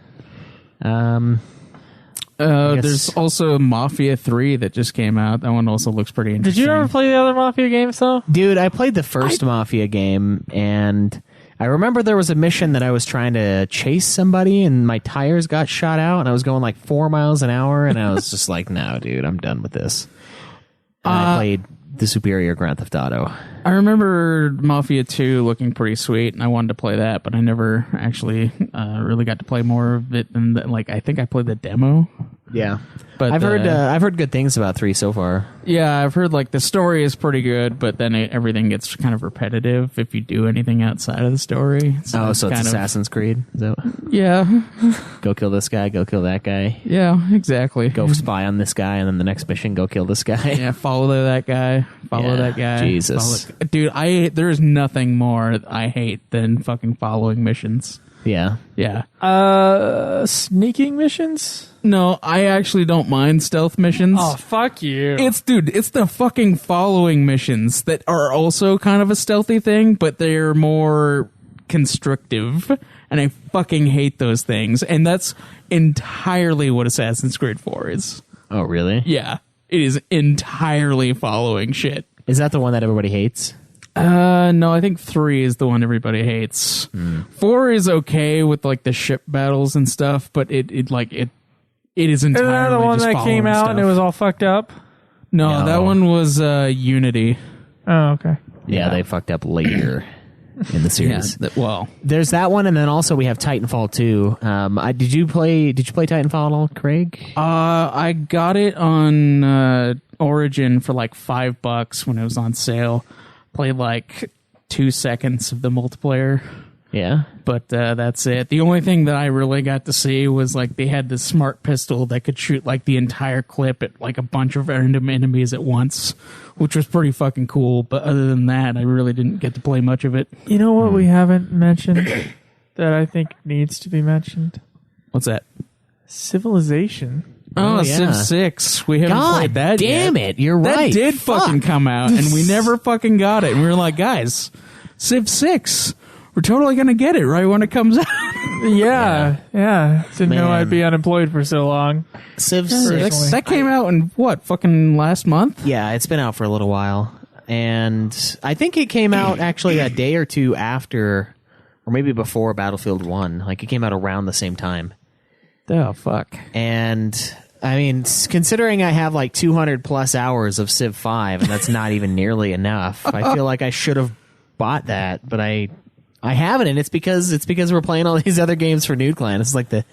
guess- There's also Mafia 3 that just came out. That one also looks pretty Did interesting. you ever play the other Mafia games though? Dude, I played the first Mafia game, and I remember there was a mission that I was trying to chase somebody, and my tires got shot out, and I was going like 4 miles an hour, and I was just like, no, dude, I'm done with this. And I played the superior Grand Theft Auto. I remember Mafia 2 looking pretty sweet, and I wanted to play that, but I never actually really got to play more of it than like I think I played the demo. Yeah. But I've heard good things about 3 so far. Yeah, I've heard like the story is pretty good, but then everything gets kind of repetitive if you do anything outside of the story. So it's Assassin's Creed? Is that, Yeah. go kill this guy, go kill that guy. Yeah, exactly. Go spy on this guy, and then the next mission, go kill this guy. Yeah, follow that guy. Follow that guy. Jesus. Dude, there is nothing more I hate than fucking following missions. Yeah. Yeah. Sneaking missions? No, I actually don't mind stealth missions. Oh, fuck you. It's the fucking following missions that are also kind of a stealthy thing, but they're more constrictive, and I fucking hate those things. And that's entirely what Assassin's Creed 4 is. Oh, really? Yeah. It is entirely following shit. Is that the one that everybody hates? No, I think 3 is the one everybody hates. 4 is okay with like the ship battles and stuff, but it is entirely Isn't that the one just that came out following and it stuff. was all fucked up? No, that one was Unity. Oh, okay. Yeah, they fucked up later in the series. Well, There's that one, and then also we have Titanfall 2. Did you play Titanfall at all, Craig? I got it on Origin for like $5 when it was on sale. Played like 2 seconds of the multiplayer. Yeah. But that's it. The only thing that I really got to see was like they had this smart pistol that could shoot like the entire clip at like a bunch of random enemies at once, which was pretty fucking cool. But other than that, I really didn't get to play much of it. You know what we haven't mentioned that I think needs to be mentioned? What's that? Civilization. Oh, yeah. Civ 6. We haven't God played that damn yet. it, you're that right. That did Fuck. fucking come out, and we never fucking got it. And we were like, guys, Civ 6, we're totally going to get it right when it comes out. Yeah. Didn't know Man. I'd be unemployed for so long. Civ Personally. 6. That came out in what, fucking last month? Yeah, it's been out for a little while. And I think it came out actually a day or two after, or maybe before Battlefield 1. Like, it came out around the same time. Oh, fuck. And I mean, considering I have like 200 plus hours of Civ 5, and that's not even nearly enough, I feel like I should have bought that, but I haven't, and it's because we're playing all these other games for Nude Clan. It's like the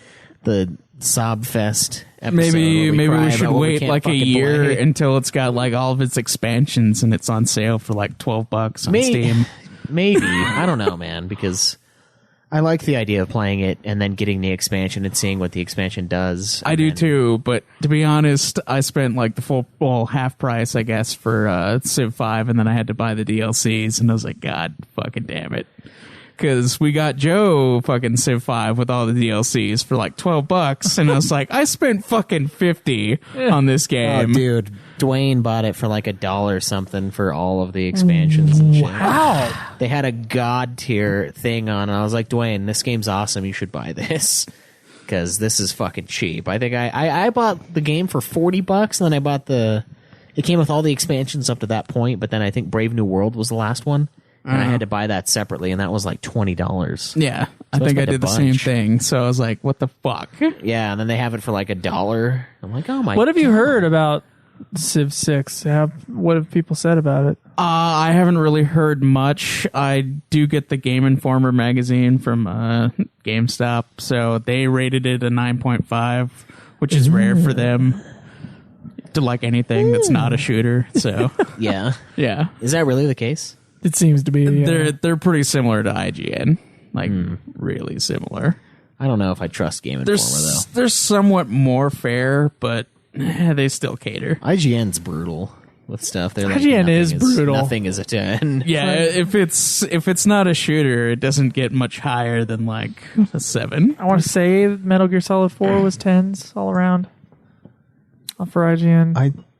Sob Fest episode. Maybe cry we should about what wait can't like a fucking year play. until it's got like all of its expansions and it's on sale for like $12 on Steam. Maybe. I don't know, man, because I like the idea of playing it and then getting the expansion and seeing what the expansion does. I do too, but to be honest, I spent like the half price, I guess, for Civ 5, and then I had to buy the DLCs, and I was like, God fucking damn it. Because we got Joe fucking Civ 5 with all the DLCs for like $12, and I was like, I spent fucking $50 on this Oh, game. dude, Dwayne bought it for like $1 something for all of the expansions and shit. Wow. They had a god tier thing on, and I was like, Dwayne, this game's awesome. You should buy this because this is fucking cheap. I think I bought the game for $40, and then I bought it came with all the expansions up to that point, but then I think Brave New World was the last one, and I had to buy that separately, and that was like $20. Yeah, I So I think I spent a did the same bunch. thing. So I was like, what the fuck? Yeah, and then they have it for like $1. I'm like, oh my. What have you heard about Civ 6? What have people said about it? I haven't really heard much. I do get the Game Informer magazine from GameStop, so they rated it a 9.5, which is rare for them to like anything that's not a shooter. So Yeah. yeah, Is that really the case? It seems to be. Yeah. they're pretty similar to IGN, like really similar. I don't know if I trust Game Informer, though. They're somewhat more fair, but they still cater. IGN's brutal with stuff. They're like, IGN is nothing brutal. Nothing is a 10. Yeah, if it's not a shooter, it doesn't get much higher than like a 7. I want to say Metal Gear Solid 4 was 10s all around for IGN.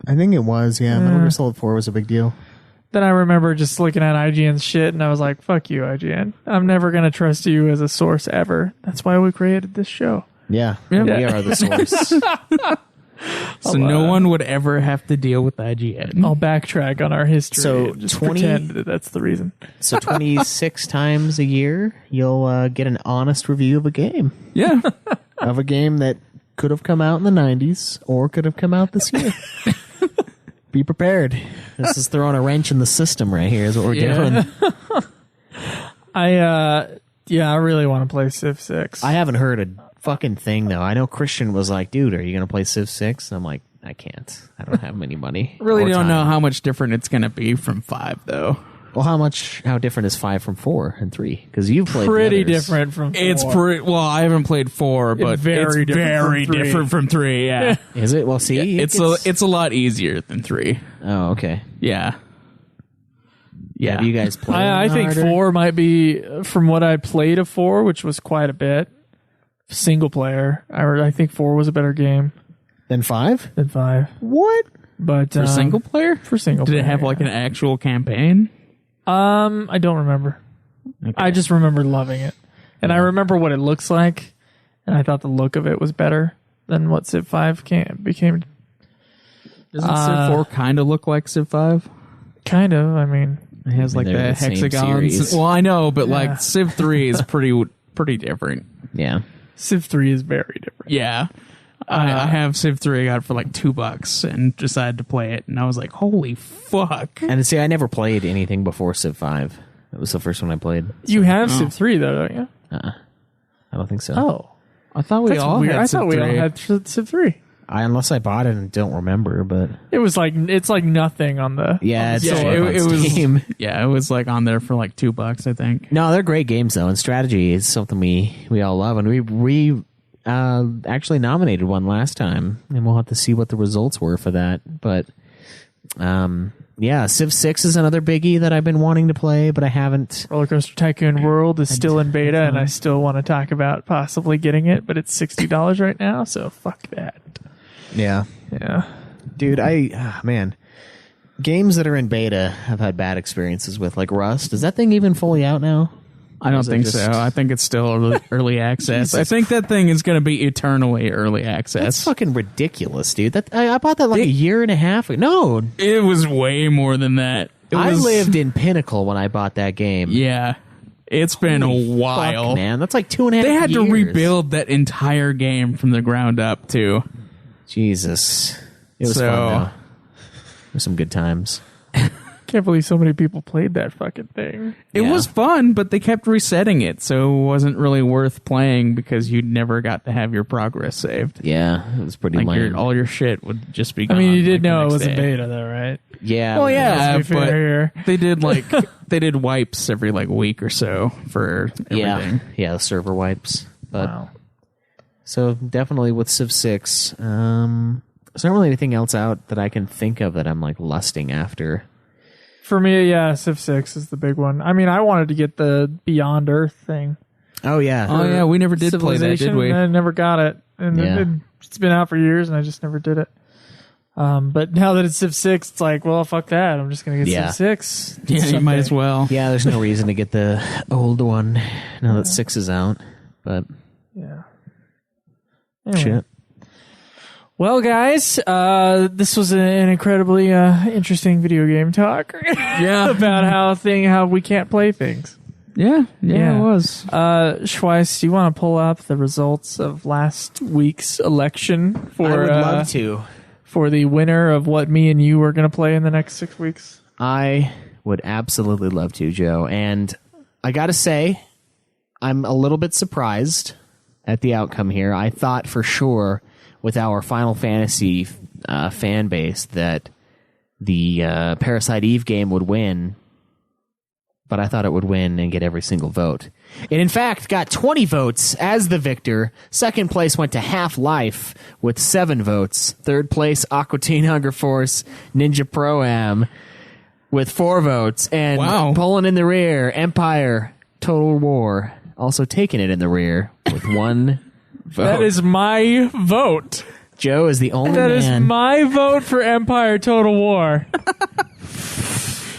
I think it was, yeah. Metal Gear Solid 4 was a big deal. Then I remember just looking at IGN's shit, and I was like, fuck you, IGN. I'm never going to trust you as a source ever. That's why we created this show. Yeah. Yeah. We are the source. So no one would ever have to deal with IGN. I'll backtrack on our history So and just 20 pretend that that's the reason. So 26 times a year, you'll get an honest review of a game. Yeah. Of a game that could have come out in the 90s or could have come out this year. Be prepared. This is throwing a wrench in the system right here is what we're doing. I really want to play Civ 6. I haven't heard a fucking thing, though. I know Christian was like, dude, are you going to play Civ 6? I'm like, I can't. I don't have any money. Really or don't time. know how much different it's going to be from 5, though. Well, how different is 5 from 4 and 3? Because you've played Pretty the others. different from 4. It's pretty. Well, I haven't played 4, but it's very different from 3. Yeah, Is it? Well, see, it's a lot easier than 3. Oh, okay. Yeah. Yeah. Have you guys played? I think harder? 4 might be, from what I played of 4, which was quite a bit, single player. I think 4 was a better game Then 5? than 5. What? But For single player? For single Did player. it have like an actual campaign? I don't remember. Okay. I just remember loving it. And I remember what it looks like, and I thought the look of it was better than what Civ 5 became. Doesn't Civ 4 kind of look like Civ 5? Kind of, I mean. It has like they're the the same hexagons. series. Well, I know, but Yeah. like Civ 3 is pretty different. Yeah. Civ 3 is very different. Yeah. I have Civ 3. I got it for like $2 and decided to play it. And I was like, holy fuck. And see, I never played anything before Civ 5. That was the first one I played. You have Civ 3, though, don't you? I don't think so. Oh. I thought we That's all weird. had I Civ thought we 3. all had Civ 3. Unless I bought it and don't remember, but It's like nothing on the. yeah, it's Yeah, so it was Steam. Yeah, it was like on there for like $2, I think. No, they're great games though, and strategy is something we all love, and we actually nominated one last time, and we'll have to see what the results were for that. But yeah, Civ 6 is another biggie that I've been wanting to play, but I haven't. Roller Coaster Tycoon World is still in beta, and I still want to talk about possibly getting it, but it's $60 right now, so fuck that. Yeah, Yeah. dude, man, games that are in beta I've had bad experiences with, like Rust. Is that thing even fully out now? I don't Is it think just- so. I think it's still early access. I think that thing is going to be eternally early That's access. fucking ridiculous, dude. I bought that like a year and a half ago. No, It was way more than that. I lived in Pinnacle when I bought that game. Yeah. It's been Holy a while. fuck, man. That's like 2.5 They had to years. rebuild that entire game from the ground up, too. Jesus. It was So- fun, though. It was some good times. Can't believe so many people played that fucking thing. It Yeah. was fun, but they kept resetting it, so it wasn't really worth playing because you never got to have your progress saved. Yeah, it was pretty Like lame. all your shit would just be I gone. mean, you did like, the know it next was a day. beta, though, right? yeah. Well, yeah, Let's be fair but here. they did like they did wipes every like week or so for Yeah. everything. Yeah, the server wipes. But Wow. so definitely with Civ 6, there's not really anything else out that I can think of that I'm like lusting after. For me, yeah, Civ 6 is the big one. I mean, I wanted to get the Beyond Earth thing. Oh yeah. Oh yeah, we never did play that, did Civilization, we? and I never got it. And Yeah. it's been out for years, and I just never did it. But now that it's Civ 6, it's like, well, fuck that. I'm just going to get Yeah. Civ 6. Yeah, you might as well. Yeah, there's no reason to get the old one now that 6 is out. But Yeah. Anyway. shit. Well, guys, this was an incredibly interesting video game talk. Yeah. About how we can't play things. Yeah, Yeah. it was. Schweiss, do you want to pull up the results of last week's election for I would love to. for the winner of what me and you are going to play in the next 6 weeks? I would absolutely love to, Joe. And I got to say, I'm a little bit surprised at the outcome here. I thought for sure with our Final Fantasy fan base that the Parasite Eve game would win, but I thought it would win and get every single vote. It, in fact, got 20 votes as the victor. Second place went to Half-Life with 7 votes. Third place, Aqua Teen Hunger Force Ninja Pro-Am with 4 votes. And Wow. pulling in the rear, Empire Total War also taking it in the rear with 1 vote. That is my vote. Joe is the only That is man. my vote for Empire Total War.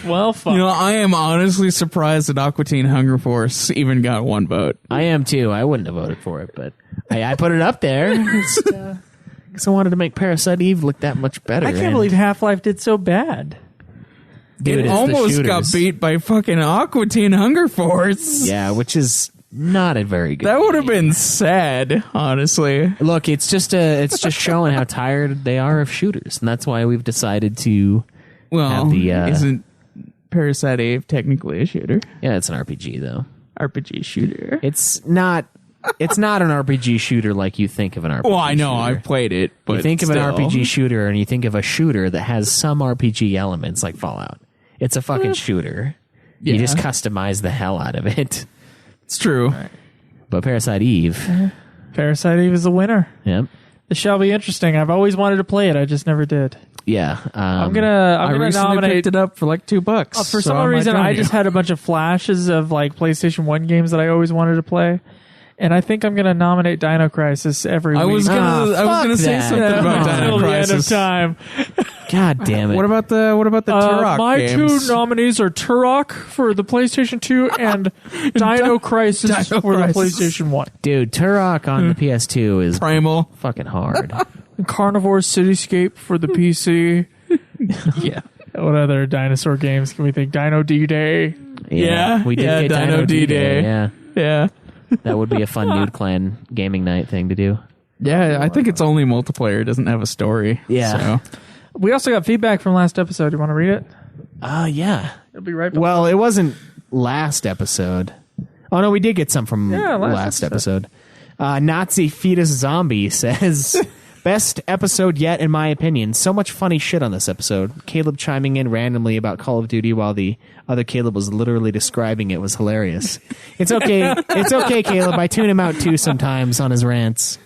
Well, fuck. You know, I am honestly surprised that Aqua Teen Hunger Force even got 1 vote. I am too. I wouldn't have voted for it, but I put it up there because I wanted to make Parasite Eve look that much better. I can't and- believe Half-Life did so bad. Dude, It it's the almost got shooters. beat by fucking Aqua Teen Hunger Force. Yeah, which is not a very good. That would have been sad, honestly. Look, it's just showing how tired they are of shooters, and that's why we've decided to. Well, Have the, isn't Parasite Eve technically a shooter? Yeah, it's an RPG though. RPG shooter. It's not it's not an RPG shooter like you think of an RPG. Well, I know shooter. I've played it, but you think of an still. RPG shooter, and you think of a shooter that has some RPG elements like Fallout. It's a fucking shooter. You just customize the hell out of it. It's true. But Parasite Eve. Parasite Eve is the winner. Yep. It shall be interesting. I've always wanted to play it. I just never did. Yeah. I'm gonna I recently nominate picked it up for like $2. For so some reason, I just had a bunch of flashes of like PlayStation 1 games that I always wanted to play. And I think I'm going to nominate Dino Crisis every week. I was gonna say that. something about until Dino the end of Crisis. time. God damn it. What about the Turok my games? 2 nominees are Turok for the PlayStation 2 and Dino Crisis Dino for Crisis. the PlayStation 1. Dude, Turok on the PS2 is Primal. fucking hard. And Carnivore Cityscape for the PC. Yeah. What other dinosaur games can we think? Dino D-Day. Yeah. We did Yeah, get Dino Dino D-Day. D-Day. Yeah. Yeah. That would be a fun Nude Clan gaming night thing to do. Yeah, I think it's only multiplayer. It doesn't have a story. Yeah. So. We also got feedback from last episode. You want to read it? Yeah. It'll be right back. Well, it wasn't last episode. Oh, no, we did get some from last episode. Nazi Fetus Zombie says, best episode yet, in my opinion. So much funny shit on this episode. Caleb chiming in randomly about Call of Duty while the other Caleb was literally describing it was hilarious. It's okay. It's okay, Caleb. I tune him out too sometimes on his rants.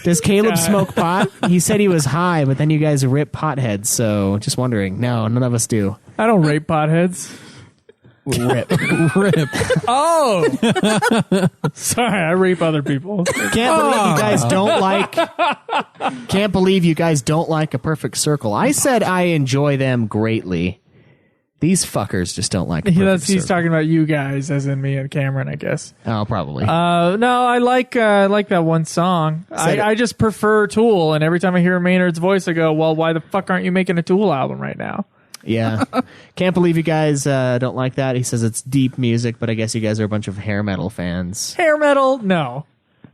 Does Caleb smoke pot? He said he was high, but then you guys rip potheads, so just wondering. No, none of us do. I don't rape potheads. Rip. Rip. Oh! Sorry, I rape other people. Can't believe you guys don't like. Can't believe you guys don't like A Perfect Circle. I said I enjoy them greatly. These fuckers just don't like A Perfect He's Circle. talking about you guys, as in me and Cameron, I guess. Oh, probably. No, I like that one song. I just prefer Tool, and every time I hear Maynard's voice, I go, well, why the fuck aren't you making a Tool album right now? Yeah. Can't believe you guys don't like that. He says it's deep music, but I guess you guys are a bunch of hair metal fans. Hair metal? No.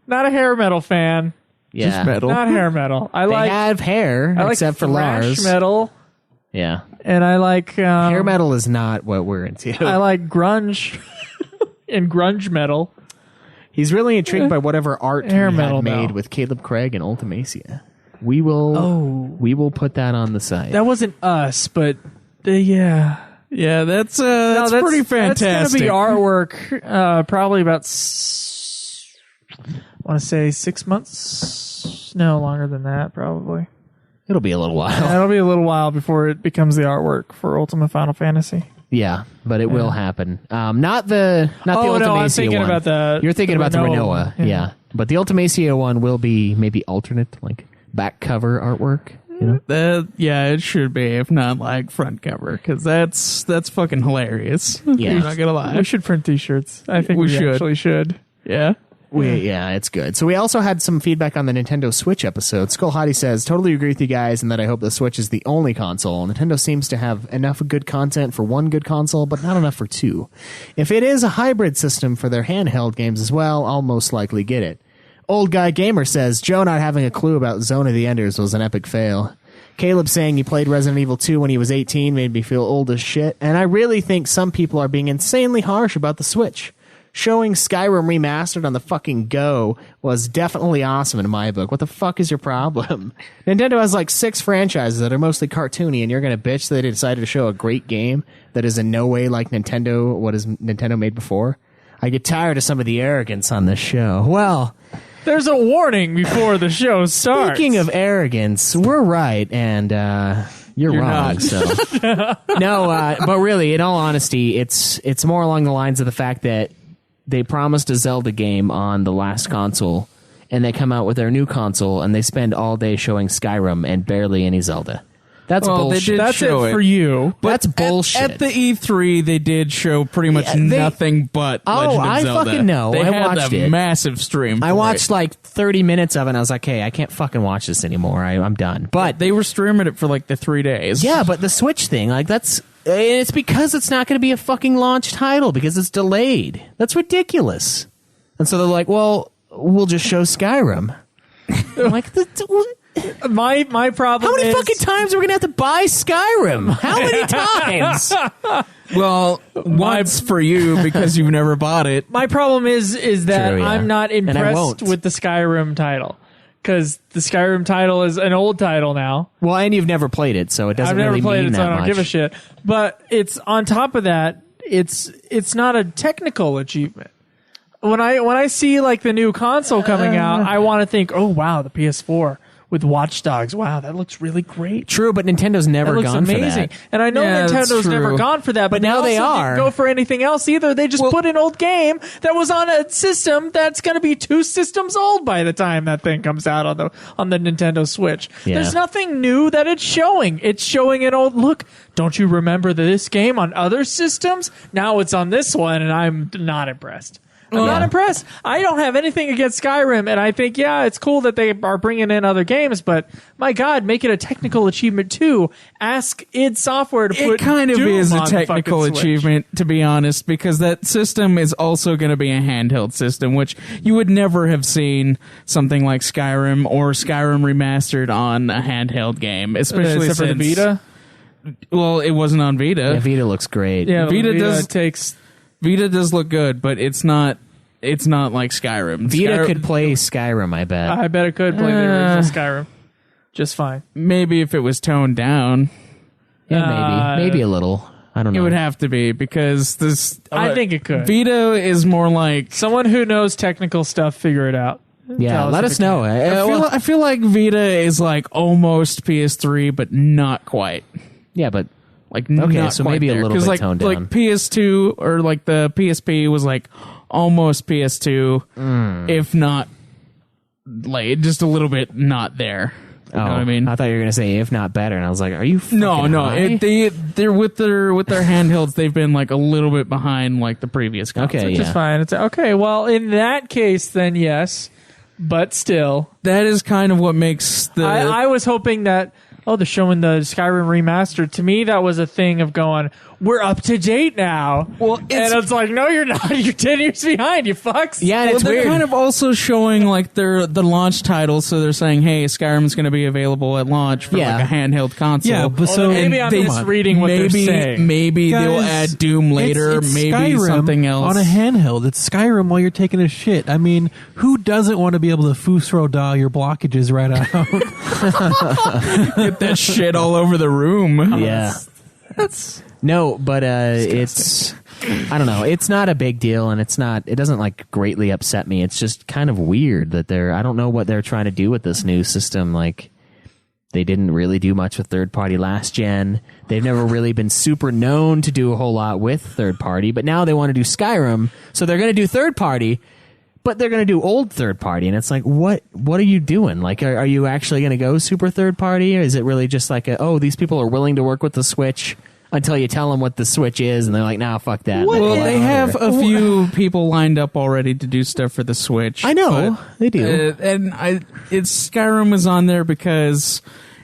Not a hair metal fan. Yeah. Just metal. Not hair metal. I They like have hair, I like except for thrash Lars. metal, Yeah. and I like Hair metal is not what we're into. I like grunge and grunge metal. He's really intrigued by whatever art we Hair had metal, made though. with Caleb Craig and Ultimacia. We will put that on the site. That wasn't us, but yeah. Yeah, that's No, pretty fantastic. That's gonna be artwork. Probably about I want to say 6 months. No, longer than that, probably. It'll be a little while. It'll be a little while before it becomes the artwork for Ultimate Final Fantasy. Yeah, but it will happen. Not the Ultimacia no, I'm thinking one. about the. You're thinking about the Renoa Renoa, yeah. But the Ultimacia one will be maybe alternate, like back cover artwork. You know, Yeah, it should be, if not like front cover, because that's fucking hilarious. Yeah. I'm not gonna lie. We should print T-shirts. I think We we should. actually should. Yeah. yeah, it's good. So we also had some feedback on the Nintendo Switch episode. Skull Hottie says, totally agree with you guys in that I hope the Switch is the only console. Nintendo seems to have enough good content for one good console, but not enough for two. If it is a hybrid system for their handheld games as well, I'll most likely get it. Old Guy Gamer says, Joe not having a clue about Zone of the Enders was an epic fail. Caleb saying he played Resident Evil 2 when he was 18 made me feel old as shit, and I really think some people are being insanely harsh about the Switch. Showing Skyrim remastered on the fucking Go was definitely awesome in my book. What the fuck is your problem? Nintendo has like 6 franchises that are mostly cartoony, and you're going to bitch that they decided to show a great game that is in no way like Nintendo, what has Nintendo made before? I get tired of some of the arrogance on this show. Well, There's a warning before the show starts. speaking of arrogance, we're right, and you're wrong. not. So no, but really, in all honesty, it's more along the lines of the fact that they promised a Zelda game on the last console, and they come out with their new console, and they spend all day showing Skyrim and barely any Zelda. That's Well, they bullshit. did That's show it it. for you. That's bullshit. At the E3, they did show pretty much nothing but Legend of I Zelda. fucking know. They I had watched a it. massive stream. I for watched it. like 30 minutes of it, and I was like, hey, I can't fucking watch this anymore. I'm done. But They were streaming it for like the 3 days. yeah, but the Switch thing, like it's because it's not going to be a fucking launch title because it's delayed. That's ridiculous. And so they're like, well, we'll just show Skyrim. I'm like, My problem How many is, fucking times are we gonna have to buy Skyrim? How many times? Well, once for you because you've never bought it. my problem is that True, yeah. I'm not And I impressed won't. with the Skyrim title, because the Skyrim title is an old title now. Well, and you've never played it, so it doesn't I've never really played mean it, so that I don't much. give a shit. But it's on top of that, it's not a technical achievement. When I see like the new console coming out, I want to think, oh wow, the PS4 with Watch Dogs. Wow, that looks really great. True, but Nintendo's That never looks gone amazing. for that. And I know Yeah, that's Nintendo's never true. gone for that, but now they also are. didn't go for anything else either. They just put an old game that was on a system that's going to be 2 systems old by the time that thing comes out on the Nintendo Switch. Yeah. There's nothing new that it's showing. It's showing an old look. Don't you remember this game on other systems? Now it's on this one, and I'm not impressed. I'm not impressed. I don't have anything against Skyrim, and I think, yeah, it's cool that they are bringing in other games, but my God, make it a technical achievement too. Ask id Software to put It kind of Doom is a on the technical fucking Switch. achievement, to be honest, because that system is also going to be a handheld system, which you would never have seen something like Skyrim or Skyrim remastered on a handheld game, especially Except for the since- Vita. Well, it wasn't on Vita. Yeah, Vita looks great. Yeah, Vita does- takes. Vita does look good, but it's not like Skyrim. Vita Skyrim- could play Skyrim, I bet. I bet it could play the original Skyrim just fine. maybe if it was toned down. Yeah, maybe a little. I don't know. It would have to be because this. I think it could. Vita is more like. Someone who knows technical stuff, figure it out. Yeah, Tell let if us it know. can. I feel like Vita is like almost PS3, but not quite. Yeah, but Like Okay, not so quite maybe a there. little 'Cause bit like, toned like down. PS2 or like the PSP was like almost PS2, if not like just a little bit not there. You know what I mean? I thought you were gonna say if not better, and I was like, are you? No, fucking no. high? They're with their handhelds. They've been like a little bit behind like the previous consoles. Okay, Which is yeah. fine. It's okay. Well, in that case, then yes, but still, That is kind of what makes the. I was hoping that. Oh, they're showing the Skyrim remastered. To me, that was a thing of going, we're up to date now. Well, and it's like, no, you're not. You're 10 years behind, you fucks. Yeah, and well, it's they're weird. kind of also showing like the launch titles, so they're saying, "Hey, Skyrim's going to be available at launch for Yeah. like a handheld console." Yeah, but so maybe I'm they- misreading what they're saying. Maybe they'll Guys, add Doom later. it's Maybe Skyrim something else on a handheld. It's Skyrim while you're taking a shit. I mean, who doesn't want to be able to Fusro dial your blockages right out? Get that shit all over the room. Yeah. No, but it's I don't know. It's not a big deal, and it doesn't like greatly upset me. It's just kind of weird that I don't know what they're trying to do with this new system. Like, they didn't really do much with third party last gen. They've never really been super known to do a whole lot with third party, but now they want to do Skyrim, so they're going to do third party. But they're going to do old third party, and it's like, what are you doing? Like, are you actually going to go super third party, or is it really just like, these people are willing to work with the Switch until you tell them what the Switch is, and they're like, nah, fuck that. Well, they have a few people lined up already to do stuff for the Switch. I know, but, they do. It's Skyrim is on there because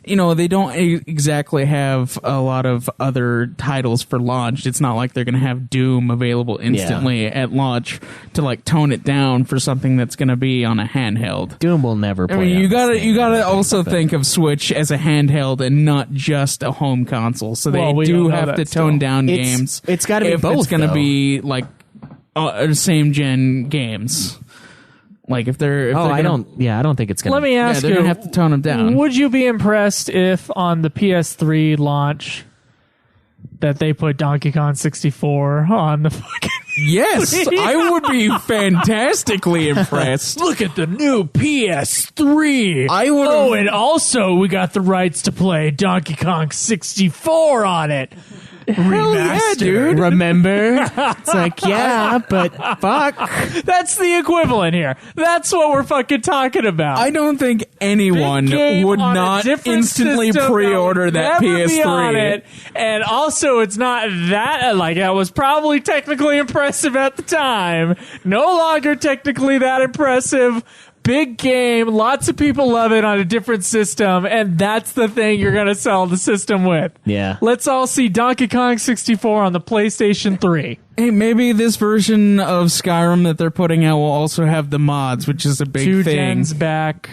they don't exactly have a lot of other titles for launch. It's not like they're going to have Doom available instantly at launch to like tone it down for something that's going to be on a handheld. Doom will never play. I mean, on you the gotta same also stuff. think of Switch as a handheld and not just a home console. So Well, they we do don't know have that to still. tone down It's- games. it's gotta be if both, It's going to though. be like same gen games. Like if they're I don't think it's gonna. Let me ask they're you, gonna have to tone them down. would you be impressed if on the PS3 launch that they put Donkey Kong 64 on the fucking... Yes, I would be fantastically impressed. Look at the new PS3. I would. Oh, and also we got the rights to play Donkey Kong 64 on it. Remastered. dude. Remember? It's like, yeah, but fuck. That's the equivalent here. That's what we're fucking talking about. I don't think anyone Big game would on a not different instantly system pre-order that would never be on PS3. it. And also, it's not that like that was probably technically impressive at the time. No longer technically that impressive. Big game, lots of people love it on a different system, and that's the thing you're going to sell the system with. Yeah. Let's all see Donkey Kong 64 on the PlayStation 3. Hey, maybe this version of Skyrim that they're putting out will also have the mods, which is a big 2 thing. gens back.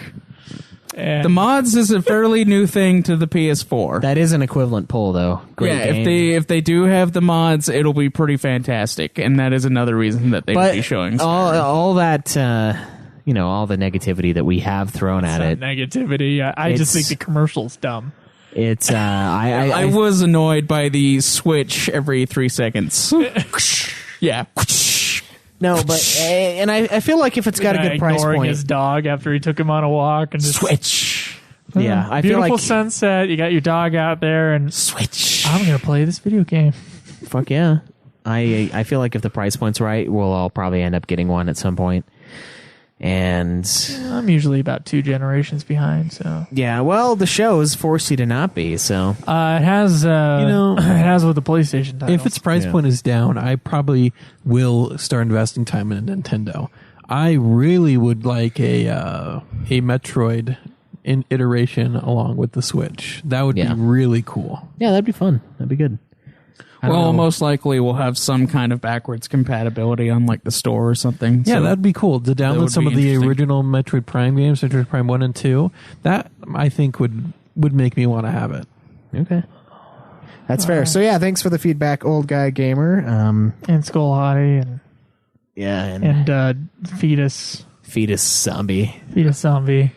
And The mods is a fairly new thing to the PS4. That is an equivalent pull, though. Great game. if they do have the mods, it'll be pretty fantastic, and that is another reason that they would be showing. all that, all the negativity that we have thrown at it. negativity. I just think the commercial's dumb. It's I was annoyed by the switch every 3 seconds. Yeah. No, but and I feel like if it's got a good price ignoring point, his dog after he took him on a walk and just switch. Yeah, I feel beautiful like sunset. You got your dog out there and switch. I'm gonna play this video game. Fuck yeah! I feel like if the price point's right, we'll all probably end up getting one at some point. And I'm usually about 2 generations behind, so yeah. Well, the shows force you to not be. So it has it has with the PlayStation title. If its price point is down, I probably will start investing time in a Nintendo. I really would like a Metroid in iteration along with the Switch. That would be really cool. Yeah, that'd be fun. That'd be good. Well, most likely we'll have some kind of backwards compatibility on like the store or something. Yeah, so that'd be cool to download some of the original Metroid Prime games, Metroid Prime 1 and 2. That, I think, would make me want to have it. Okay. That's fair. So, yeah, thanks for the feedback, Old Guy Gamer. and Skull Hottie and Fetus Zombie. Fetus Zombie.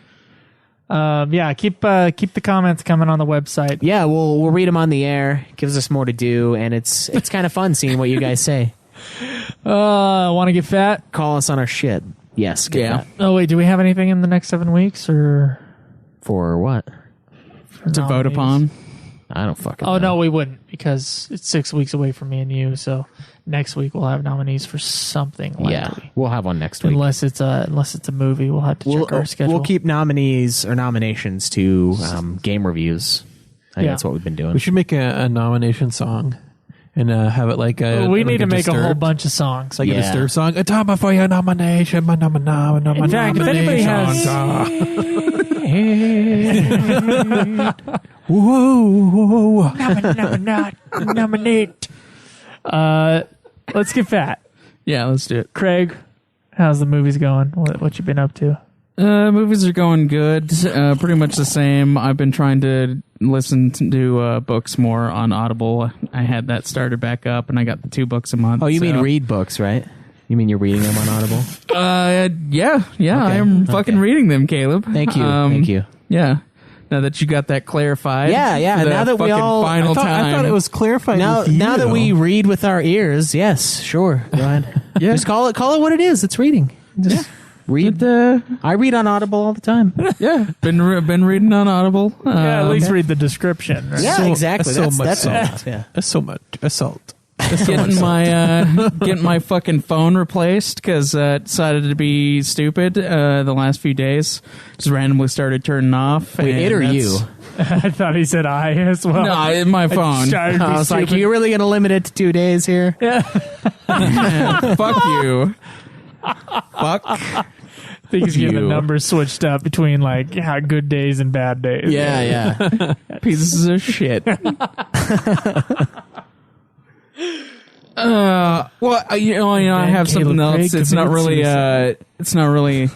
Keep the comments coming on the website. Yeah, we'll read them on the air. Gives us more to do, and it's kind of fun seeing what you guys say. Want to get fat? Call us on our shit. Yes, get fat. Oh wait, do we have anything in the next 7 weeks or for what? To vote upon? I don't fucking know. Oh no, we wouldn't because it's 6 weeks away from me and you. So next week we'll have nominees for something. Likely. Yeah, we'll have one next week. Unless it's a movie, we'll have to check our schedule. We'll keep nominees or nominations to game reviews. I think that's what we've been doing. We should make a nomination song and have it like a. We need to make a whole bunch of songs, like a Disturbed song. A time for your nomination, my nomination. In fact, if anybody has. Whoa. Nominate. Let's get fat. Yeah, let's do it. Craig, how's the movies going? What you been up to? Movies are going good. Pretty much the same. I've been trying to listen to books more on Audible. I had that started back up, and I got the 2 books a month. Oh, you mean read books, right? You mean you're reading them on Audible? Yeah. I am fucking reading them, Caleb. Thank you. Yeah. Now that you got that clarified. Yeah. Now that we all final I thought it was clarified. Now that we read with our ears, yes, sure. Go ahead. Yeah. Just call it what it is. It's reading. Just read. I read on Audible all the time. Yeah. Been reading on Audible. At least read the exactly. That's so much that's salt. enough. Yeah. That's so much assault. Getting my fucking phone replaced because decided to be stupid the last few days. Just randomly started turning off. Wait, it or you? I thought he said I as well. No, my phone. I was like, you're really going to limit it to 2 days here? Yeah. Fuck you. Fuck. I think he's getting the numbers switched up between like good days and bad days. Yeah. Pieces of shit. I have something else. It's not really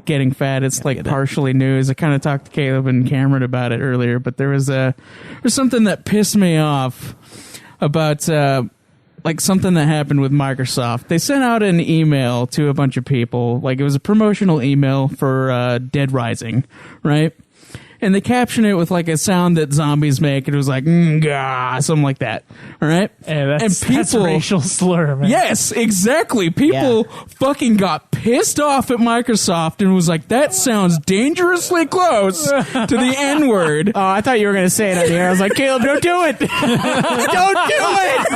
getting fat. It's like partially news. I kind of talked to Caleb and Cameron about it earlier, but there's something that pissed me off about like something that happened with Microsoft. They sent out an email to a bunch of people. Like it was a promotional email for Dead Rising, right? And they caption it with like a sound that zombies make. And it was like, gah, something like that. All right. Hey, that's racial slur, man. Yes, exactly. People fucking got pissed off at Microsoft and was like, that sounds dangerously close to the N-word. Oh, I thought you were going to say it on the air. I was like, Caleb, don't do it. Don't do it.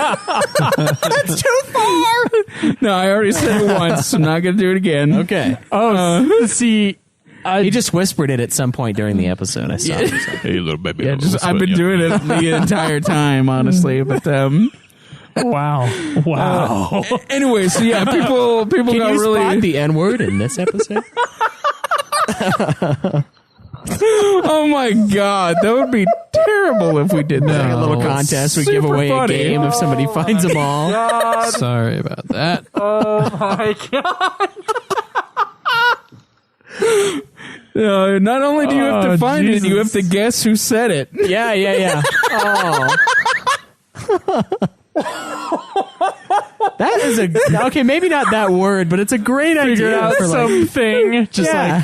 That's too far. No, I already said it once. I'm not going to do it again. Okay. See... he just whispered it at some point during the episode. I saw him. Hey, little baby. Yeah, I've been doing it the entire time, honestly. But wow. Anyway, so yeah, people Can got you really spot the N-word in this episode? Oh my god, that would be terrible if we did that. Like a little contest. We give away a game if somebody finds them all. God. Sorry about that. Oh my god. Not only do you have to find Jesus. it, you have to guess who said it. Yeah. Oh. That is okay. Maybe not that word, but it's a great Figure idea out for like, something. Just yeah.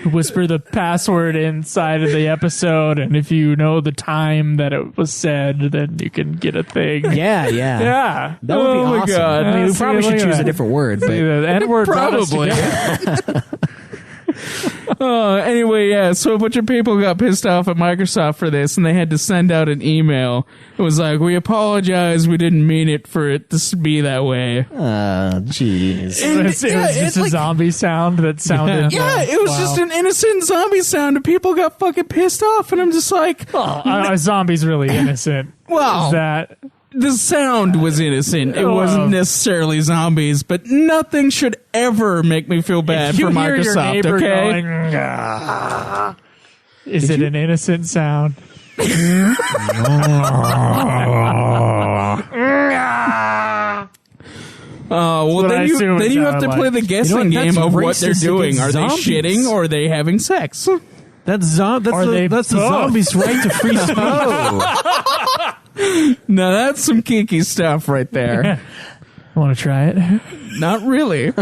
like whisper the password inside of the episode, and if you know the time that it was said, then you can get a thing. Yeah. Yeah. That would be Oh my awesome. God. I mean, we See, probably look should at choose that. a different word, See, but the N-word brought us Probably. together. Anyway, yeah, so a bunch of people got pissed off at Microsoft for this, and they had to send out an email. It was like, we apologize, we didn't mean it for it to be that way. jeez. It was just a zombie sound that sounded. Yeah, it was just an innocent zombie sound, and people got fucking pissed off, and I'm just like, a zombie's really innocent. Well, Is that the sound was innocent. It Oh. wasn't necessarily zombies, but nothing should ever make me feel bad you for hear your Microsoft, neighbor okay? going, "Ah." Is it an innocent sound? Well, what I assume then it you have to sounded play like. the guessing You know what? game That's of what they're racist doing. against Are they zombies. shitting or are they having sex? That's they the both? zombie's right to free speech. Now that's some kinky stuff right there. Want to try it? Not really.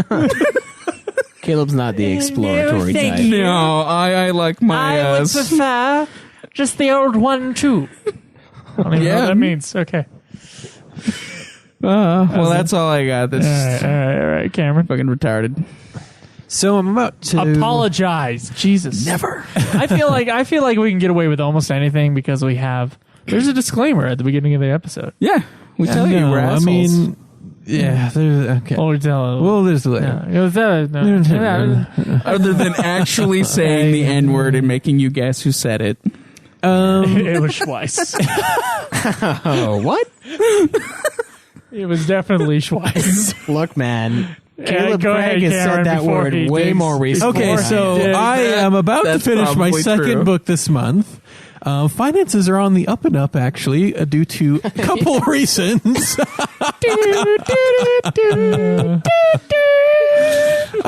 Caleb's not the exploratory type. No, I like my. prefer just the old one too. I don't even know Yeah. what that means. Okay. Well, that's all I got. That's All right, Cameron. fucking retarded. So I'm about to Apologize, Jesus. Never. I feel like we can get away with almost anything because there's a disclaimer at the beginning of the episode. Yeah, we tell you No, we're I assholes. mean, yeah. There's okay. Or tell. Well, there's the Other than actually saying the N word and making you guess who said it. It was Schweiss. Oh, what? It was definitely Schweiss. Look, man. Caleb go Craig ahead, has Cameron, said that before word he way digs. more recently. Okay, so Yeah, I am about to that's finish my probably second true. book this month. Finances are on the up and up, actually, due to a couple reasons.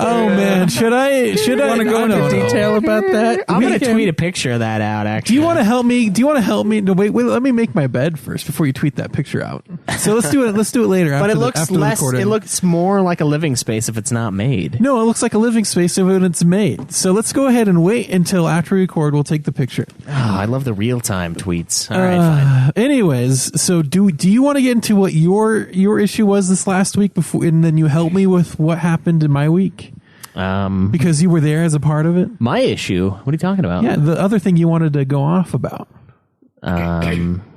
Oh man, should I Want to go I into don't know. detail about that? I'm going to tweet a picture of that out, actually. Do you want to help me? No, wait. Let me make my bed first before you tweet that picture out. So let's do it. Let's do it later. But after it looks after the less. recording. It looks more like a living space if it's not made. No, it looks like a living space when it's made. So let's go ahead and wait until after we record. We'll take the picture. Oh, I love the real time tweets. All right, fine. Anyways, so do you want to get into what your issue was this last week before, and then you help me with what happened in my week because you were there as a part of it? My issue. What are you talking about? Yeah, the other thing you wanted to go off about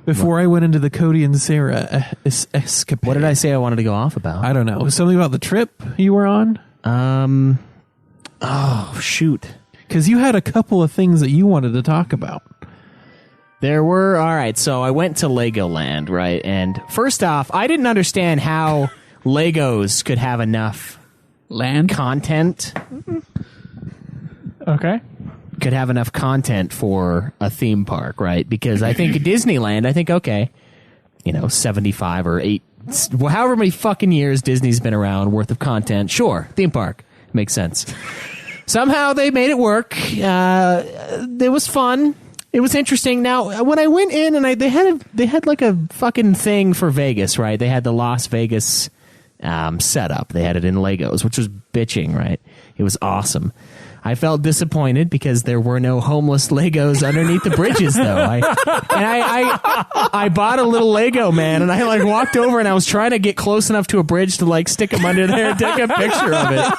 before I went into the Cody and Sarah escapade. What did I say I wanted to go off about? I don't know. Something about the trip you were on? Oh, shoot. Because you had a couple of things that you wanted to talk about. There were, all right, so I went to Legoland, right? And first off, I didn't understand how Legos could have enough content, Okay. could have enough content for a theme park, right? Because I think Disneyland, okay, 75 or 8, however many fucking years Disney's been around worth of content, sure, theme park, makes sense. Somehow they made it work. It was fun. It was interesting. Now, when I went in and they had like a fucking thing for Vegas, right? They had the Las Vegas setup. They had it in Legos, which was bitching, right? It was awesome. I felt disappointed because there were no homeless Legos underneath the bridges, though. I bought a little Lego man, and I walked over and I was trying to get close enough to a bridge to stick them under there and take a picture of it.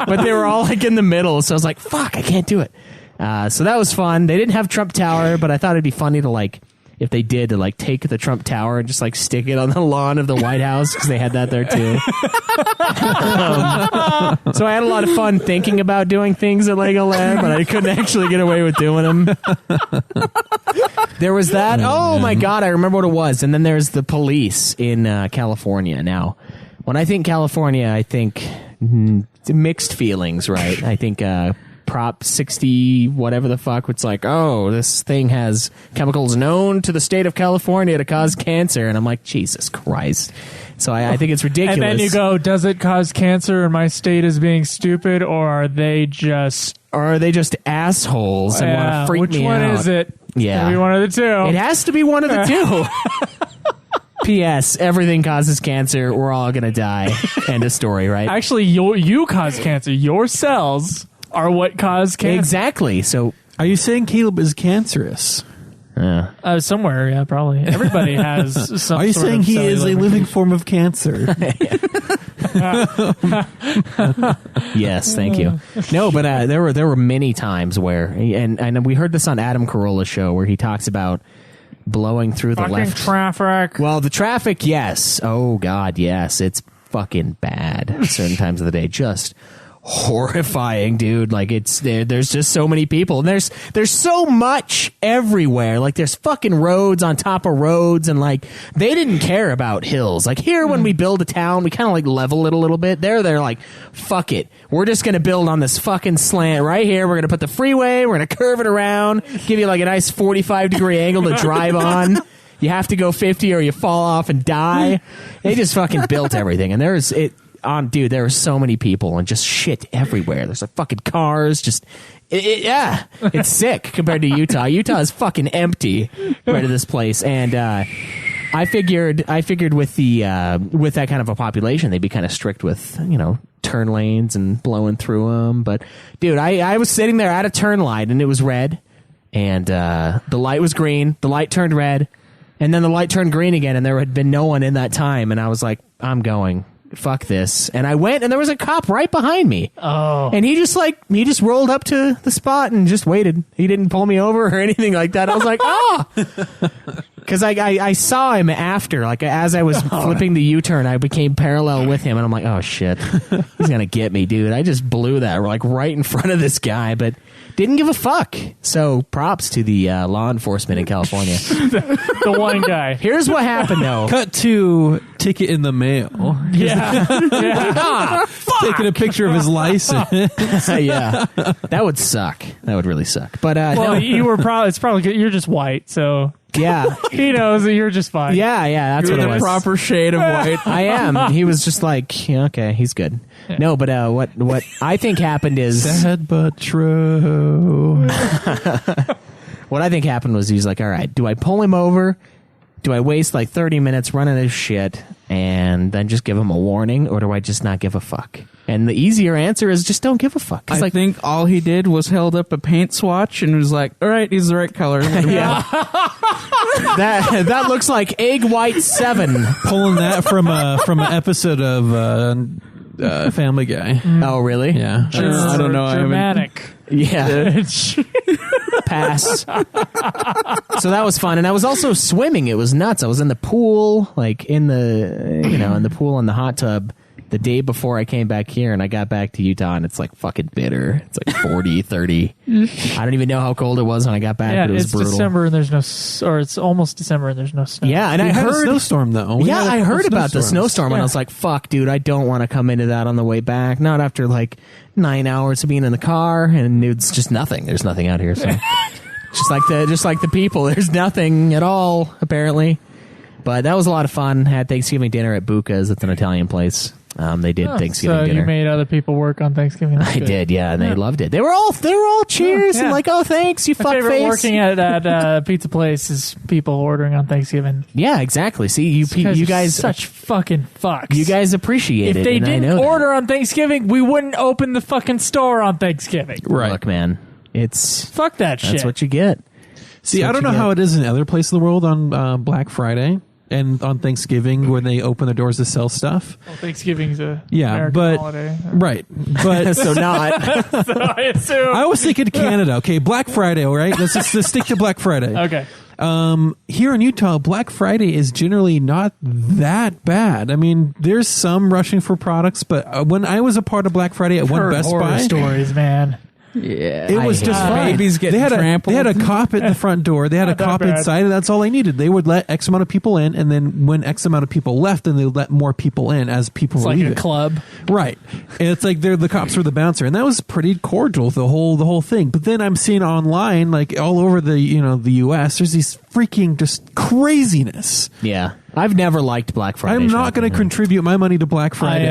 But they were all in the middle, so I was like, "Fuck, I can't do it." So that was fun. They didn't have Trump Tower, but I thought it'd be funny to if they did, to take the Trump Tower and just stick it on the lawn of the White House because they had that there too. So I had a lot of fun thinking about doing things at Legoland, but I couldn't actually get away with doing them. There was that. Oh my God, I remember what it was. And then there's the police in California. Now, when I think California, I think mixed feelings, right? I think Prop 60, whatever the fuck, it's this thing has chemicals known to the state of California to cause cancer. And I'm like, Jesus Christ. So I think it's ridiculous. And then you go, does it cause cancer and my state is being stupid, or are they just or are they just assholes and want to freak Which me one out? is it? Yeah. Maybe one of the two. It has to be one of the two. P.S. Everything causes cancer. We're all going to die. End of story, right? Actually, you cause cancer. Your cells are what cause cancer. Exactly. So, Are you saying Caleb is cancerous? Somewhere, yeah, probably. Everybody has some Are you sort saying of he is a cellular living form of cancer? yes, thank you. No, but there were many times where, and we heard this on Adam Carolla's show where he talks about blowing through the fucking left traffic. Well, the traffic, yes. Oh God, yes. It's fucking bad at certain times of the day. Just horrifying, dude. Like there's just so many people, and there's so much everywhere. Like there's fucking roads on top of roads, and like they didn't care about hills. Like here, when we build a town, we kind of like level it a little bit. They're like, fuck it, we're just gonna build on this fucking slant right here. We're gonna put the freeway, we're gonna curve it around, give you like a nice 45-degree angle to drive on. You have to go 50 or you fall off and die. They just fucking built everything, and dude, there are so many people and just shit everywhere. There's like fucking cars, just it's sick compared to Utah. Utah is fucking empty compared to this place, and I figured with that kind of a population, they'd be kind of strict with turn lanes and blowing through them. But dude, I was sitting there at a turn light and it was red, and the light was green. The light turned red, and then the light turned green again, and there had been no one in that time, and I was like, I'm going. Fuck this. And I went, and there was a cop right behind me. Oh. And he just rolled up to the spot and just waited. He didn't pull me over or anything like that. I was like, because I saw him after, like as I was flipping the U-turn, I became parallel with him, and I'm like, oh shit, he's gonna get me, dude. I just blew that like right in front of this guy, but didn't give a fuck. So props to the law enforcement in California. The one guy. Here's what happened though. Cut to ticket in the mail. Yeah. Taking a picture of his license. Yeah, that would suck. That would really suck. But Well, no. you were probably. It's probably you're just white, so Yeah. he knows that you're just fine. Yeah, that's You're what it the was. proper shade of white. I am. He was just like, yeah, okay, he's good. No, but what I think happened is Sad but true. what I think happened was he's like, all right, do I pull him over? Do I waste like 30 minutes running his shit and then just give him a warning, or do I just not give a fuck? And the easier answer is just don't give a fuck. I think all he did was held up a paint swatch and was like, all right, he's the right color. Yeah. that looks like egg white 7. Pulling that from an episode of Family Guy. Oh, really? Yeah. I don't know. I haven't- Dramatic. Yeah. Pass. So that was fun, and I was also swimming. It was nuts. I was in the pool, like in the pool in the hot tub the day before I came back here, and I got back to Utah, and it's like fucking bitter. It's like 40, 30. I don't even know how cold it was when I got back, Yeah, but it was it's brutal. December and there's no, or it's almost December and there's no snow. Yeah, and We I had a heard snowstorm though. I heard about the snowstorm, and Yeah. I was like, fuck, dude, I don't want to come into that on the way back. Not after like 9 hours of being in the car, and it's just nothing. There's nothing out here, so just like the people, there's nothing at all apparently. But that was a lot of fun. Had Thanksgiving dinner at Buca's. It's an Italian place. They did Thanksgiving so dinner. you made other people work on Thanksgiving. That's I good. did, yeah, and they loved it. They were all cheers Yeah. and like, oh, thanks, you My favorite fuckface. working at pizza place is people ordering on Thanksgiving. Yeah, exactly. See, you are guys, such fucking fucks. you guys appreciate if it. they and I didn't know that. order on Thanksgiving, we wouldn't open the fucking store on Thanksgiving. Right. Look, man, it's Fuck that shit. that's what you get. See, That's I don't know what you how get. it is in other places of the world on Black Friday and on Thanksgiving when they open the doors to sell stuff. Well, Thanksgiving's a Yeah, American but holiday. right, but So not. So I assume. I was thinking Canada. Okay, Black Friday. All right, let's stick to Black Friday. Okay. Here in Utah, Black Friday is generally not that bad. I mean, there's some rushing for products, but when I was a part of Black Friday at one Heard Best horror Buy, stories, man. Yeah. it was I just hate fine. babies getting they had trampled. They had a cop at the front door. They had a Not that cop bad. inside, and that's all they needed. They would let X amount of people in, and then when X amount of people left, then they would let more people in as people It's were like leaving. a club. Right. And it's like the cops were the bouncer, and that was pretty cordial, the whole thing. But then I'm seeing online, like all over the US, there's these freaking just craziness. Yeah, I've never liked Black Friday. I'm not going to shopping. contribute my money to Black Friday.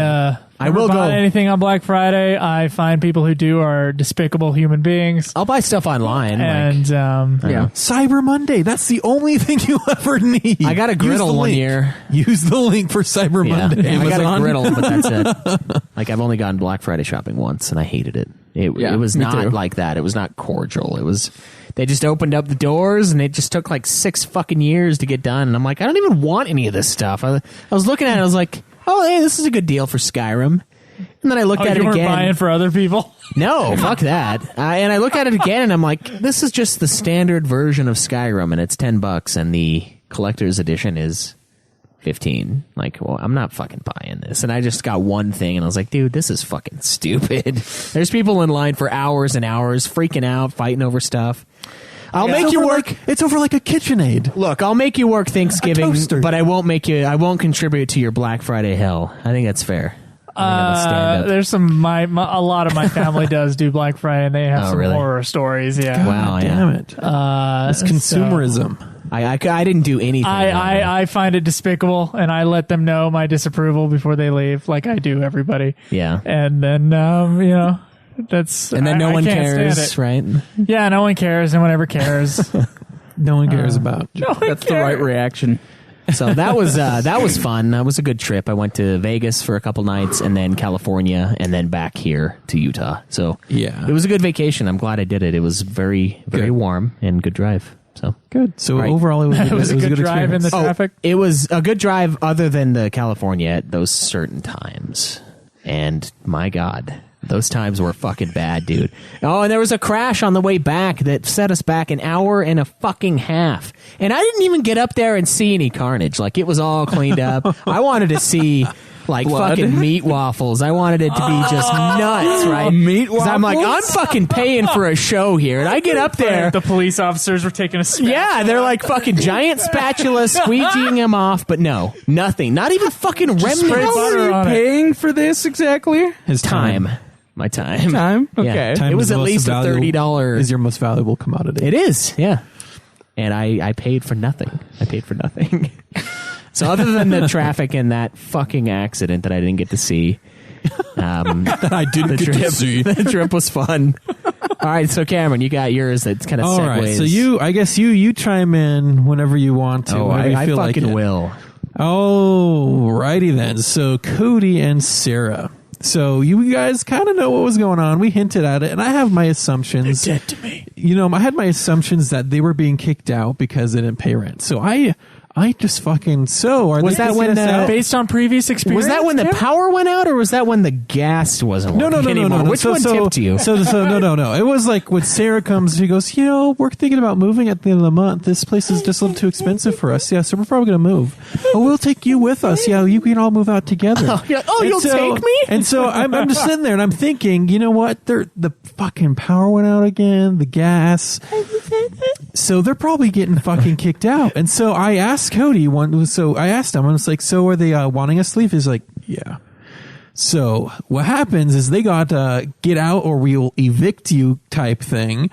I will buy go. anything on Black Friday. I find people who do are despicable human beings. I'll buy stuff online. And yeah. Cyber Monday. That's the only thing you ever need. I got a griddle one year. Use the link for Cyber Monday. I got a griddle, but that's it. Like, I've only gone Black Friday shopping once, and I hated it. It was not like that. It was not cordial. It was... They just opened up the doors, and it just took like 6 fucking years to get done. And I'm like, I don't even want any of this stuff. I was looking at it, I was like, oh, hey, this is a good deal for Skyrim. And then I looked at it you again. weren't buying for other people? No, fuck that. And I look at it again, and I'm like, this is just the standard version of Skyrim, and it's $10, and the collector's edition is 15. Like, well, I'm not fucking buying this. And I just got one thing, and I was like, dude, this is fucking stupid. There's people in line for hours and hours, freaking out, fighting over stuff. I'll make you work. It's over like a KitchenAid. Look, I'll make you work Thanksgiving, but I won't contribute to your Black Friday hell. I think that's fair. There's a lot of my family does do Black Friday, and they have some horror stories. Yeah. Wow. Damn it. It's consumerism. I didn't do anything. I find it despicable, and I let them know my disapproval before they leave, like I do everybody. Yeah. And then that's and then no one cares, right? Yeah, no one cares. No one ever cares. No one cares about. That's the right reaction. So that was fun. That was a good trip. I went to Vegas for a couple nights, and then California, and then back here to Utah. So yeah, it was a good vacation. I'm glad I did it. It was very, very warm and good drive. So good. So overall, it was a good drive in the traffic. It was a good drive, other than the California at those certain times. And my God, those times were fucking bad, dude. Oh, and there was a crash on the way back that set us back an hour and a fucking half. And I didn't even get up there and see any carnage. Like, it was all cleaned up. I wanted to see, like, fucking meat waffles. I wanted it to be just nuts, right? Meat waffles? 'Cause I'm like, I'm fucking paying for a show here. And I get up there. The police officers were taking a spatula. Yeah, they're like fucking giant spatula squeegeeing him off, but no, nothing. Not even fucking remnants. butter How are on you it. paying for this exactly? His Time. My time. Time? Yeah. Okay. Time It was is the at most least a valuable- $30. Is your most valuable commodity? It is, yeah. And I paid for nothing. So other than the traffic and that fucking accident that I didn't get to see, that I didn't get to see. the trip was fun. All right, so Cameron, you got yours. That's kind of All segues. right, so I guess you chime in whenever you want to. Oh, whenever you I feel fucking like it. will. Oh, righty then. So Cody and Sarah. So you guys kind of know what was going on. We hinted at it, and I have my assumptions. They're dead to me. I had my assumptions that they were being kicked out because they didn't pay rent. So I just fucking are Was they that kicking when us the- out? Based on previous experience? Was that when the power went out, or was that when the gas wasn't No. working anymore? Which one tipped you? So no. It was like when Sarah comes, she goes, we're thinking about moving at the end of the month. This place is just a little too expensive for us. Yeah, so we're probably going to move. Oh, we'll take you with us. Yeah, you can all move out together. You'll take me? And so I'm just sitting there and I'm thinking, you know what? The fucking power went out again, the gas. So they're probably getting fucking kicked out. And so I asked Cody I asked him, I was like, so are they wanting us to leave? He's like, yeah. So what happens is they got get out or we'll evict you type thing.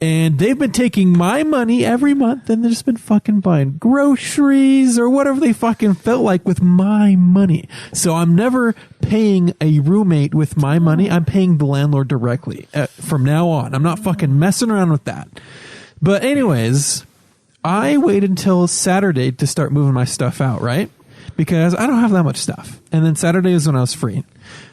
And they've been taking my money every month, and they've just been fucking buying groceries or whatever they fucking felt like with my money. So I'm never paying a roommate with my money. I'm paying the landlord directly from now on. I'm not fucking messing around with that. But anyways, I waited until Saturday to start moving my stuff out, right? Because I don't have that much stuff. And then Saturday is when I was free.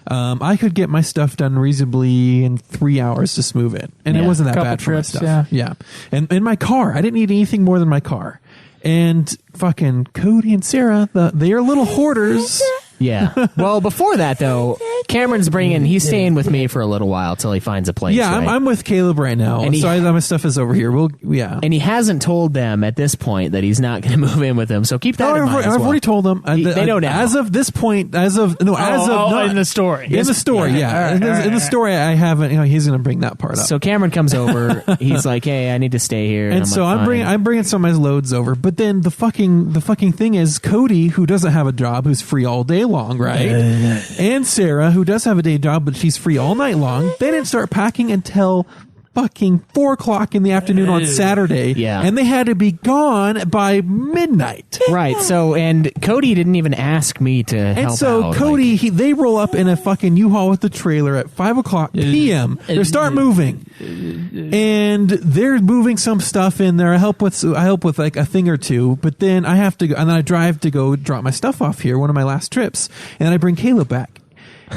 I could get my stuff done reasonably in 3 hours, just move it. And it wasn't that Couple bad for my trips, stuff. Yeah. And in my car, I didn't need anything more than my car. And fucking Cody and Sarah, they are little hoarders. Yeah. Well, before that, though, Cameron's he's staying with me for a little while till he finds a place. Yeah, right? I'm with Caleb right now. And my stuff is over here. And he hasn't told them at this point that he's not going to move in with them. So keep that in mind. I've already told them. They know now. As of this point, in the story. In the story, yeah. In the story, I haven't. He's going to bring that part up. So Cameron comes over. He's like, "Hey, I need to stay here." And so I'm bringing some of my loads over. But then the fucking thing is, Cody, who doesn't have a job, who's free all day long, right? And Sarah, who does have a day job, but she's free all night long. They didn't start packing until fucking 4:00 in the afternoon on Saturday. Yeah. And they had to be gone by midnight. Right. So, and Cody didn't even ask me to help out. And so Cody, like, they roll up in a fucking U-Haul with the trailer at 5:00 p.m. They start moving, and they're moving some stuff in there. I help with like a thing or two, but then I have to go, and then I drive to go drop my stuff off here, one of my last trips, and then I bring Caleb back.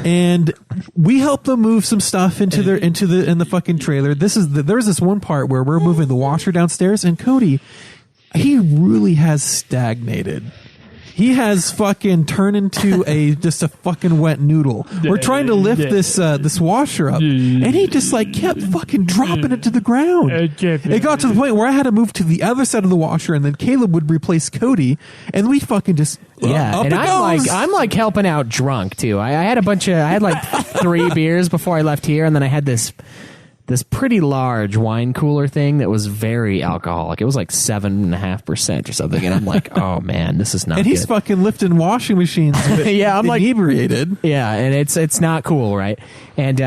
And we help them move some stuff in the fucking trailer. There's this one part where we're moving the washer downstairs, and Cody, he really has stagnated. He has fucking turned into just a fucking wet noodle. We're trying to lift this washer up, and he just like kept fucking dropping it to the ground. It got to the point where I had to move to the other side of the washer, and then Caleb would replace Cody, and we fucking just yeah. up And it goes. I'm like helping out drunk too. I had like 3 beers before I left here, and then I had this pretty large wine cooler thing that was very alcoholic. It was like 7.5% or something. And I'm like, oh man, this is not and good. he's fucking lifting washing machines. Yeah, I'm like inebriated. Yeah, and it's not cool, right? And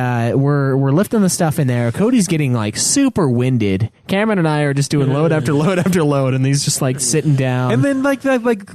we're lifting the stuff in there. Cody's getting like super winded. Cameron and I are just doing load after load after load, and he's just like sitting down. And then like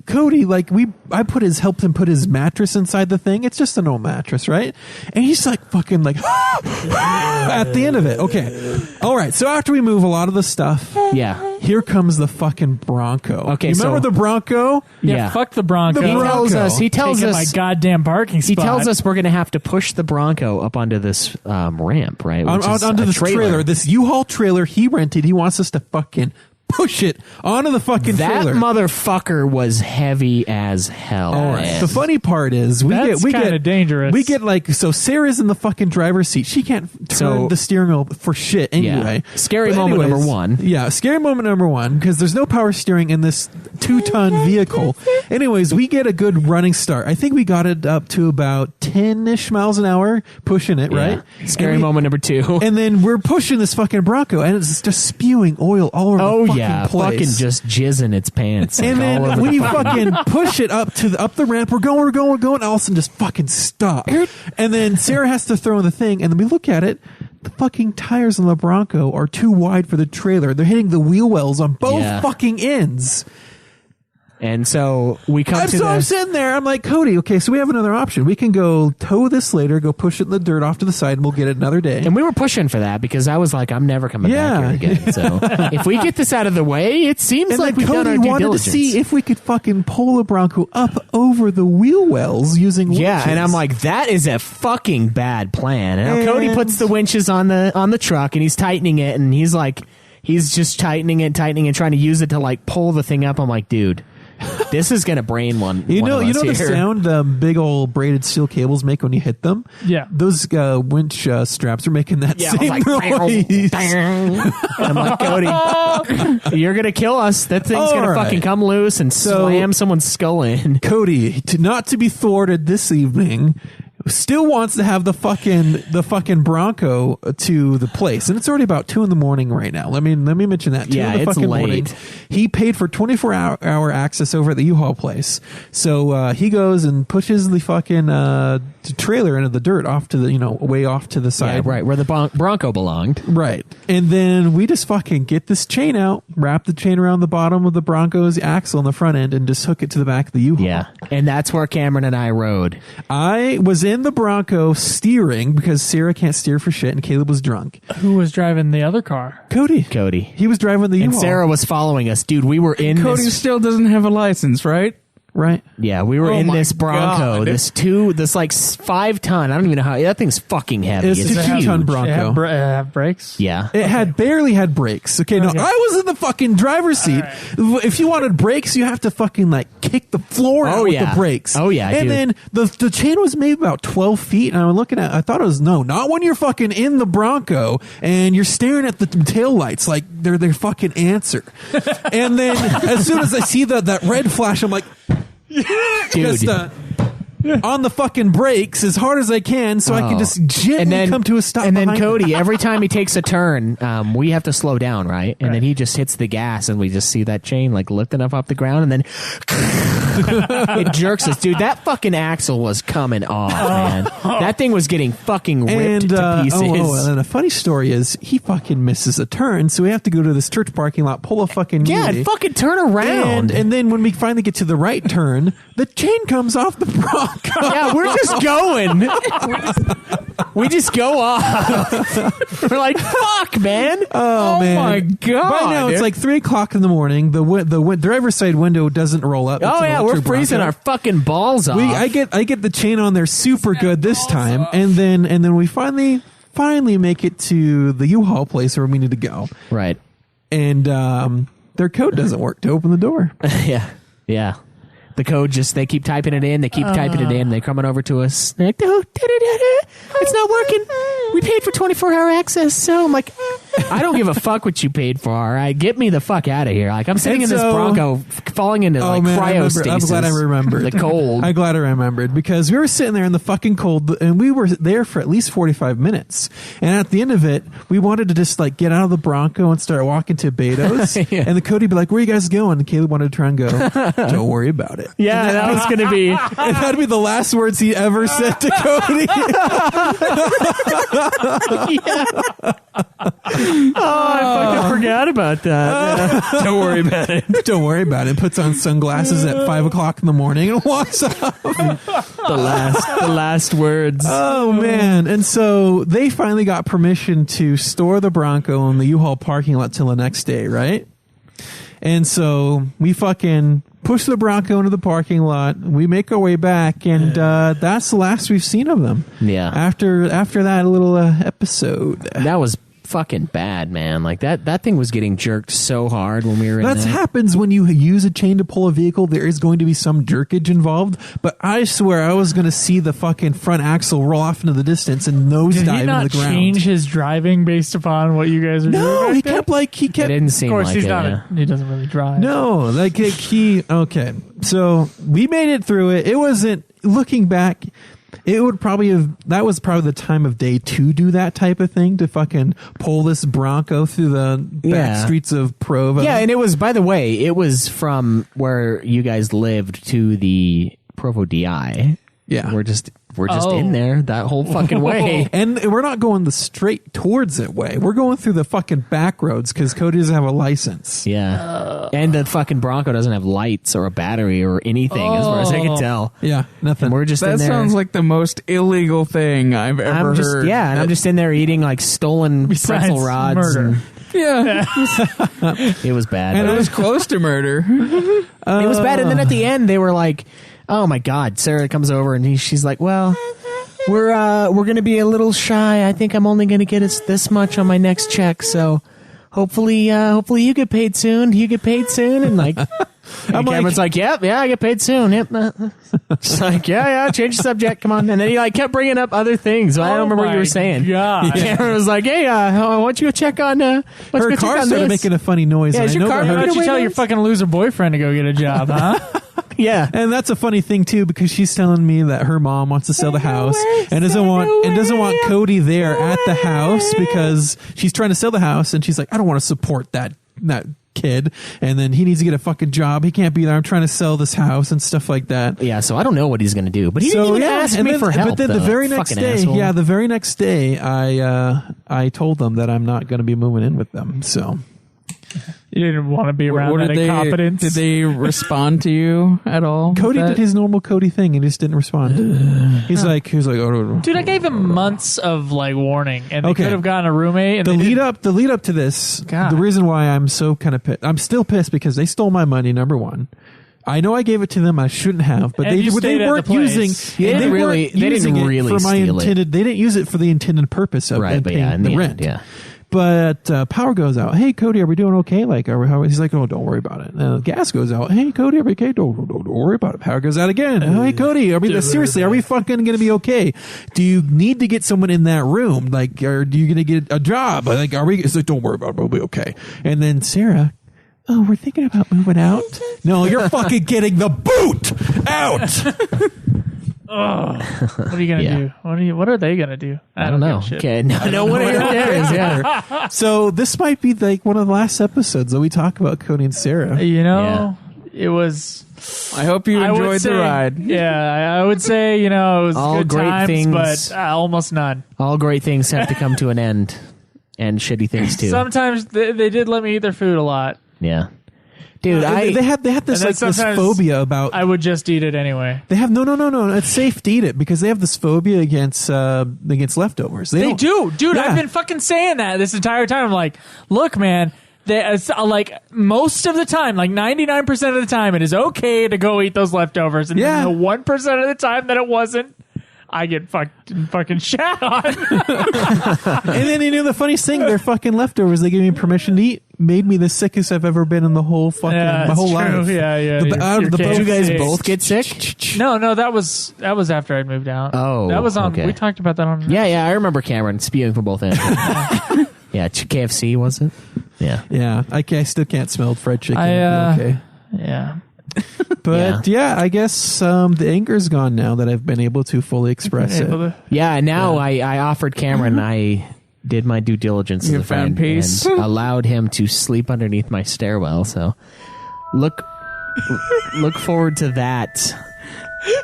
Cody, like I helped him put his mattress inside the thing. It's just an old mattress, right? And he's like fucking like at the end of it. Okay. All right. So after we move a lot of the stuff, yeah, here comes the fucking Bronco. Okay, you remember so- the Bronco? Yeah, fuck the Bronco. The Bronco. He tells Taking us my goddamn parking spot. He tells us we're going to have to push the Bronco up onto this ramp, right? Which is Onto a this trailer, this U-Haul trailer he rented. He wants us to fucking push it onto the fucking That trailer. motherfucker was heavy as hell. All right. man. The funny part is we That's get kinda dangerous. We get like so Sarah's in the fucking driver's seat. She can't turn So- the steering wheel for shit anyway. Yeah. Scary But moment number one. Yeah, scary moment number one because there's no power steering in this 2-ton vehicle. Anyways, we get a good running start. I think we got it up to about 10-ish miles an hour pushing it, Yeah. right? Scary And we- moment number 2. And then we're pushing this fucking Bronco, and it's just spewing oil all over oh the fucking yeah, place. fucking just jizz in its pants. And like, all then over when the you fucking push it up the ramp, we're going, all of a sudden just fucking stop. And then Sarah has to throw in the thing, and then we look at it. The fucking tires on the Bronco are too wide for the trailer. They're hitting the wheel wells on both Yeah. fucking ends. And so we come to I'm the sitting there. I'm like, Cody, okay, so we have another option. We can go tow this later, go push it in the dirt off to the side, and we'll get it another day. and we were pushing for that because I was like, I'm never coming back here again. So if we get this out of the way, it seems And like then we've done Cody our due wanted diligence. to see if we could fucking pull the Bronco up over the wheel wells using Yeah, winches. and I'm like, that is a fucking bad plan. And And- Cody puts the winches on the truck, and he's tightening it, and he's just tightening it, trying to use it to like pull the thing up. I'm like, dude, this is gonna brain one. You one know, of us the here. sound the big old braided steel cables make when you hit them. Yeah. Those winch straps are making that Yeah, I was same like, noise. and I'm like, Cody, you're gonna kill us. That thing's All gonna right. fucking come loose and So- slam someone's skull in. Cody, not to be thwarted this evening, still wants to have the fucking Bronco to the place, and it's already about 2 a.m. right now. Let me mention that. 2 Yeah, in the it's fucking late. morning. He paid for 24-hour access over at the U-Haul place, so he goes and pushes the fucking trailer into the dirt off to the way off to the Yeah, side, right where the Bronco belonged. Right. And then we just fucking get this chain out, wrap the chain around the bottom of the Bronco's axle on the front end, and just hook it to the back of the U-Haul. Yeah, and that's where Cameron and I rode. I was in the Bronco steering because Sarah can't steer for shit, and Caleb was drunk. Who was driving the other car? Cody. He was driving the and U-Haul. Sarah was following us, dude. We were in Cody this. still doesn't have a license, right? Right. Yeah, we were Oh in my this Bronco. God. This like 5-ton. I don't even know how that thing's fucking heavy. It's a huge. 2-ton Bronco. Have brakes? Yeah. It had barely had brakes. Okay, no, Okay. I was in the fucking driver's seat. If you wanted brakes, you have to fucking like kick the floor out with yeah. the brakes. Oh, yeah, And dude. then the chain was maybe about 12 feet, and I was looking at. I thought it was not when you're fucking in the Bronco and you're staring at the tail lights like they're their fucking answer. And then as soon as I see that red flash, I'm like, Dude. just on the fucking brakes as hard as I can, so I can just gently come to a stop. And then behind Cody, him. every time he takes a turn, we have to slow down, right? And then he just hits the gas, and we just see that chain like lifting up off the ground, and then It jerks us, dude. That fucking axle was coming off, man. That thing was getting fucking ripped to pieces. And a funny story is he fucking misses a turn, so we have to go to this church parking lot, pull a fucking and fucking turn around. And then when we finally get to the right turn, the chain comes off the Bronco. Yeah, we're just going. We just go off. We're like, fuck, man. Oh man. my God. By now it's like 3 o'clock in the morning. The driver's side window doesn't roll up. Oh yeah, we're freezing our fucking balls off. I get the chain on there super good this time, and then we finally make it to the U-Haul place where we need to go. Right. And their code doesn't work to open the door. Yeah. The code they keep typing it in. They keep typing it in. They're coming over to us. They're like, no, it's not working. We paid for 24-hour access. So I'm like, I don't give a fuck what you paid for. All right, get me the fuck out of here. Like I'm sitting in this Bronco, falling into cryostasis. I'm glad I remembered. The cold. I'm glad I remembered because we were sitting there in the fucking cold, and we were there for at least 45 minutes. And at the end of it, we wanted to just like get out of the Bronco and start walking to Beto's. Yeah. And the Cody be like, "Where are you guys going?" And Caleb wanted to try and go. Don't worry about it. Yeah, that was going to be. And that'd be the last words he ever said to Cody. I fucking forgot about that. Don't worry about it. Don't worry about it. Puts on sunglasses at 5 o'clock in the morning and walks off. The last words. Oh man. And so they finally got permission to store the Bronco in the U-Haul parking lot till the next day, right? And so we fucking push the Bronco into the parking lot. We make our way back, and that's the last we've seen of them. Yeah. After that little episode. That was fucking bad, man. Like that thing was getting jerked so hard when we were in That there. happens when you use a chain to pull a vehicle. There is going to be some jerkage involved, but I swear I was going to see the fucking front axle roll off into the distance and nosedive Did he into not the ground. change his driving based upon what you guys are doing? No, back he there? kept It didn't seem Of course, like he's it. not. Yeah. He doesn't really drive. No, like he. Okay, so we made it through it. It wasn't looking back. It would probably that was probably the time of day to do that type of thing, to fucking pull this Bronco through the back streets of Provo. Yeah, and it was, by the way, it was from where you guys lived to the Provo DI. Yeah. We're just in there that whole fucking way. And we're not going the straight towards it way. We're going through the fucking back roads because Cody doesn't have a license. Yeah. And the fucking Bronco doesn't have lights or a battery or anything, as far as I can tell. Yeah, nothing. And we're just in That there. sounds like the most illegal thing I've ever heard. Yeah, and I'm just in there eating like stolen Besides pretzel rods. murder. Yeah. It was bad. And it was close to murder. It was bad. And then at the end, they were like, "Oh my God!" Sarah comes over and she's like, "Well, we're going to be a little shy. I think I'm only going to get us this much on my next check. So hopefully you get paid soon. You get paid soon." And like, and Cameron's like, "Yep, yeah, I get paid soon." Yep. She's like, "Yeah, change the subject. Come on." And then he like kept bringing up other things. I don't remember what you were saying. God. Cameron was like, "Hey, why don't you go check on?" Her car started making a funny noise. Yeah, and is I your know car that Why her- don't you tell your fucking loser boyfriend to go get a job, huh? Yeah. And that's a funny thing too, because she's telling me that her mom wants to sell the house and doesn't want Cody there at the house because she's trying to sell the house, and she's like, "I don't want to support that kid, and then he needs to get a fucking job. He can't be there. I'm trying to sell this house," and stuff like that. Yeah, so I don't know what he's going to do, but he didn't even ask me for help. But then the very next day, I told them that I'm not going to be moving in with them. So You didn't want to be around that incompetence. Did they respond to you at all? Cody did his normal Cody thing and just didn't respond. He's like, "Oh, no." Dude, I gave him months of like warning, and they Okay. could have gotten a roommate. And The they lead didn't. up to this, God. the reason why I'm so kind of pissed, I'm still pissed because they stole my money. Number one, I know I gave it to them. I shouldn't have, but And you stayed at weren't the place. using. They they didn't weren't really- they didn't using it really for my steal it. intended. They didn't use it for the intended purpose of Right, but paying yeah, in the the rent. end, yeah. But power goes out. "Hey, Cody, are we doing okay?" Like, he's like, "Oh, don't worry about it." Gas goes out. "Hey, Cody, are we okay?" Don't worry about it. Power goes out again. "Hey, Cody, seriously, are we fucking going to be okay? Do you need to get someone in that room? Like, are you going to get a job? Like, are we? It's like, "Don't worry about it. We'll be okay." And then Sarah, "Oh, we're thinking about moving out." No, you're fucking getting the boot out. What are you gonna Yeah. do? What are they gonna do? I don't know. give a shit. Okay, no one cares. Yeah. So this might be like one of the last episodes that we talk about Cody and Sarah. You know, it was. I hope you I would enjoyed say- the ride. Yeah, I would say, it was All good great times, things. but almost none. All great things have to come to an end, and shitty things too. Sometimes they did let me eat their food a lot. Yeah, dude, they have this And then this sometimes phobia about. I would just eat it anyway. They have no. It's safe to eat it because they have this phobia against leftovers. They don't- do, dude. Yeah. I've been fucking saying that this entire time. I'm like, look, man. Like most of the time, like 99% of the time, it is okay to go eat those leftovers, and Yeah. then the 1% of the time that it wasn't, I get fucking shat on. And then the funniest thing, their fucking leftovers they gave me permission to eat made me the sickest I've ever been in the whole fucking Yeah, my whole it's true. life. Yeah. Out of the did you guys KFC. both get sick? No, that was after I'd moved out. Oh, that was on. okay. We talked about that on. Yeah, I remember Cameron spewing from both ends. Yeah, KFC was it? Yeah. Yeah, I still can't smell fried chicken. I, Okay, yeah. but yeah, I guess the anger's gone now that I've been able to fully express it. Able to- Yeah, now I offered Cameron, I did my due diligence You as a friend found peace. and allowed him to sleep underneath my stairwell. So look forward to that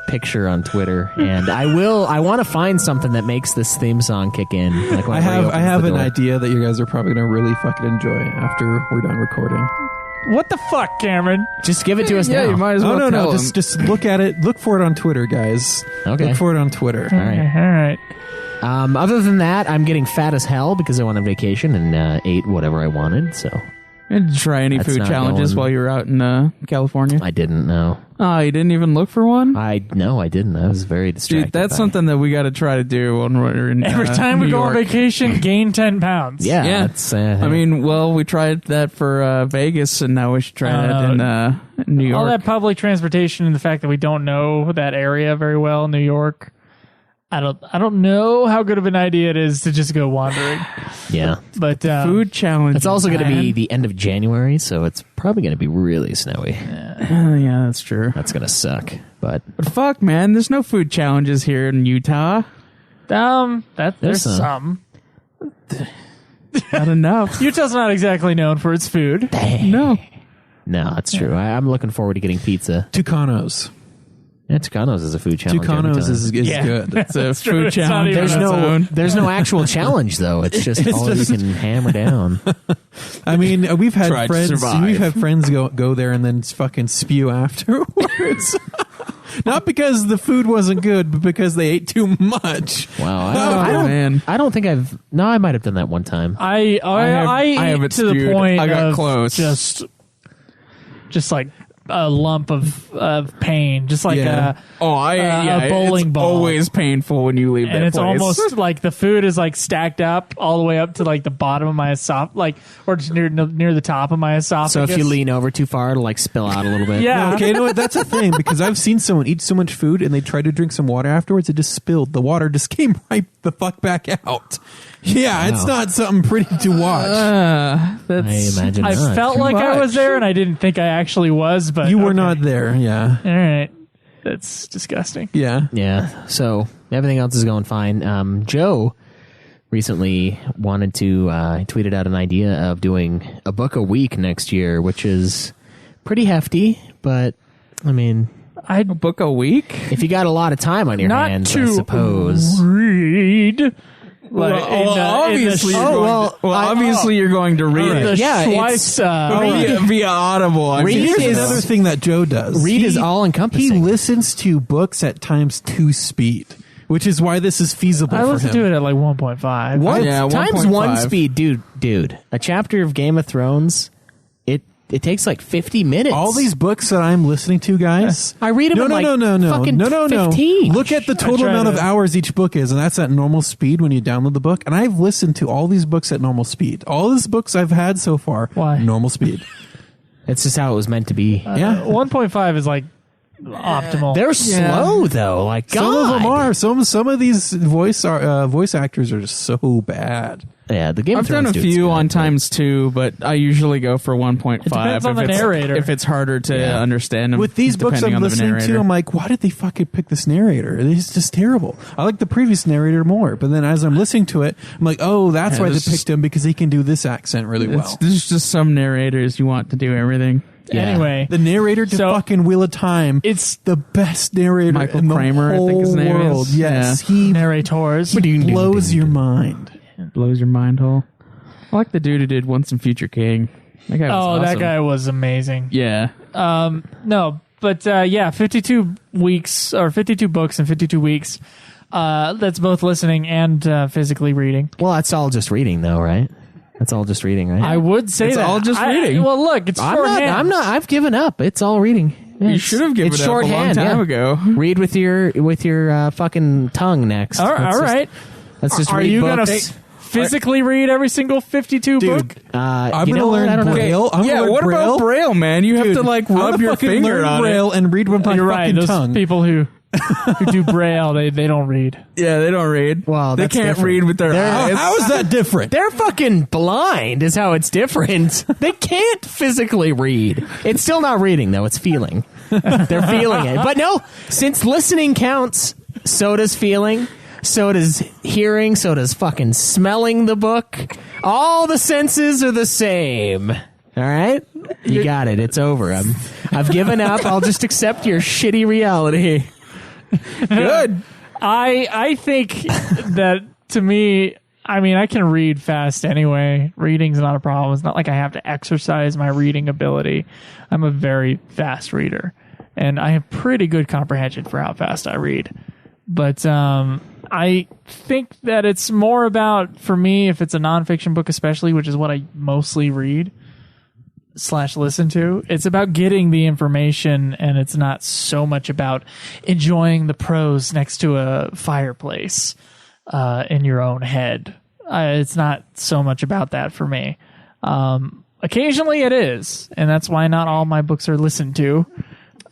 picture on Twitter, and I want to find something that makes this theme song kick in. Like when I Ray have opens the an door. idea that you guys are probably gonna really fucking enjoy after we're done recording. What the fuck, Cameron? Just give it to us Yeah, now. you might as Oh well. no, tell him. just look at it. Look for it on Twitter, guys. Okay. Look for it on Twitter. All right. All right. Other than that, I'm getting fat as hell because I went on vacation and ate whatever I wanted. So Did you try any That's food not challenges going- while you were out in California? I didn't know. Oh, you didn't even look for one? I didn't. I was very distracted. Dude, that's by it. something that we got to try to do when we're in Every time we New go on York. vacation, gain 10 pounds. Yeah, Yeah. That's, I mean, well, we tried that for Vegas, and now we should try that in New York. all that public transportation and the fact that we don't know that area very well, New York. I don't know how good of an idea it is to just go wandering. yeah. But food challenge. It's also going to be the end of January, so it's probably going to be really snowy. yeah, that's true. That's going to suck. But But fuck, man, there's no food challenges here in Utah. there's some. some. Not enough. Utah's not exactly known for its food. No. no, that's true. I'm looking forward to getting pizza. Tucanos. Yeah, Tucanos is a food challenge. every Tucanos time. is Yeah. good. It's a true. food It's not challenge. even on its own. There's no actual challenge though. It's just all you can hammer down. I mean, we've had Try to friends. survive. We've had friends go there and then fucking spew afterwards. Not because the food wasn't good, but because they ate too much. Wow. Man. I don't think I've. No, I might have done that one time. I haven't to the spewed. point I got of close. just like a lump of pain, just like Yeah. a bowling it's ball. always painful when you leave that and it's place. almost like the food is like stacked up all the way up to like the bottom of my esophagus, like or just near the top of my esophagus. So if you lean over too far, it'll like spill out a little bit. yeah, Okay, you know what? That's a thing because I've seen someone eat so much food and they tried to drink some water afterwards. It just spilled. The water just came right the fuck back out. Yeah, it's not something pretty to watch. I That's imagine. I not. felt like I was there, and I didn't think I actually was. But You were okay. not there. Yeah. All right, that's disgusting. Yeah. Yeah. So everything else is going fine. Joe recently wanted to tweeted out an idea of doing a book a week next year, which is pretty hefty. But I mean, a book a week. if you got a lot of time on your Not hands, to I suppose. read. Like, Obviously, you're going to, obviously you're going to read the it. Yeah, Schweiss, Via Audible. I mean, Read Here's is- another thing that Joe does. Read is all He encompassing. listens to books at times 2 speed, which is why this is feasible I for listened him. to it at like 1.5. What? Yeah, Times 1.5. 1 speed, dude. A chapter of Game of Thrones, it takes like 50 minutes. All these books that I'm listening to, guys. I read them No, in no, like no, no, no, fucking no, no, 15. Look at the total try amount of to- hours each book is, and that's at normal speed when you download the book. And I've listened to all these books at normal speed. All these books I've had so far, Why? normal speed. It's just how it was meant to be. Yeah. 1.5 is like optimal. They're slow though. Like God. Some of them are. Some of these voice actors are just so bad. Yeah, the Game of I've done Thrones a dude's few good, on but- times 2, but I usually go for 1.5. It depends on the narrator. If it's harder to understand them. With these books depending I'm on the listening to, narrator. I'm like, why did they fucking pick this narrator? It's just terrible. I like the previous narrator more, but then as I'm listening to it, I'm like, oh, that's Yeah, why they this is- picked him because he can do this accent really well. There's just some narrators you want to do everything. Yeah. Anyway, The narrator to So, fucking Wheel of Time. it's the best narrator Michael in the Kramer, I whole think his name is. world. Yes, he narrators. blows your mind. Blows your mind hole. I like the dude who did Once and Future King. That guy was awesome. That guy was amazing. Yeah. No, but 52 weeks or 52 books in 52 weeks. That's both listening and physically reading. Well, that's all just reading, though, right? That's all just reading, right? I would say It's that. all just reading. Well, look, it's shorthand. I'm not. I've given up. It's all reading. You should have given it's it up a long shorthand, time yeah. ago. Read with your fucking tongue next. All right. Let's just Are read you going books. to physically read every single 52 book? I'm you gonna know what? learn I don't know. Braille. I'm Yeah, gonna learn what Braille. about Braille, man? You have Dude, to like I'm rub gonna your fucking finger learn on Braille it. and read with my You're fucking right. Those tongue. people who do Braille, they don't read. Yeah, they don't read. Well, they that's can't different. read with their eyes. How is that different? They're fucking blind, is how it's different. They can't physically read. It's still not reading, though. It's feeling. They're feeling it. But no, since listening counts, so does feeling, so does hearing, so does fucking smelling the book. All the senses are the same. All right? You got it. It's over. I've given up. I'll just accept your shitty reality. Good. I think that, to me, I mean, I can read fast anyway. Reading's not a problem. It's not like I have to exercise my reading ability. I'm a very fast reader, and I have pretty good comprehension for how fast I read. But I think that it's more about, for me, if it's a nonfiction book especially, which is what I mostly read / listen to, it's about getting the information, and it's not so much about enjoying the prose next to a fireplace in your own head. It's not so much about that for me. Occasionally it is, and that's why not all my books are listened to.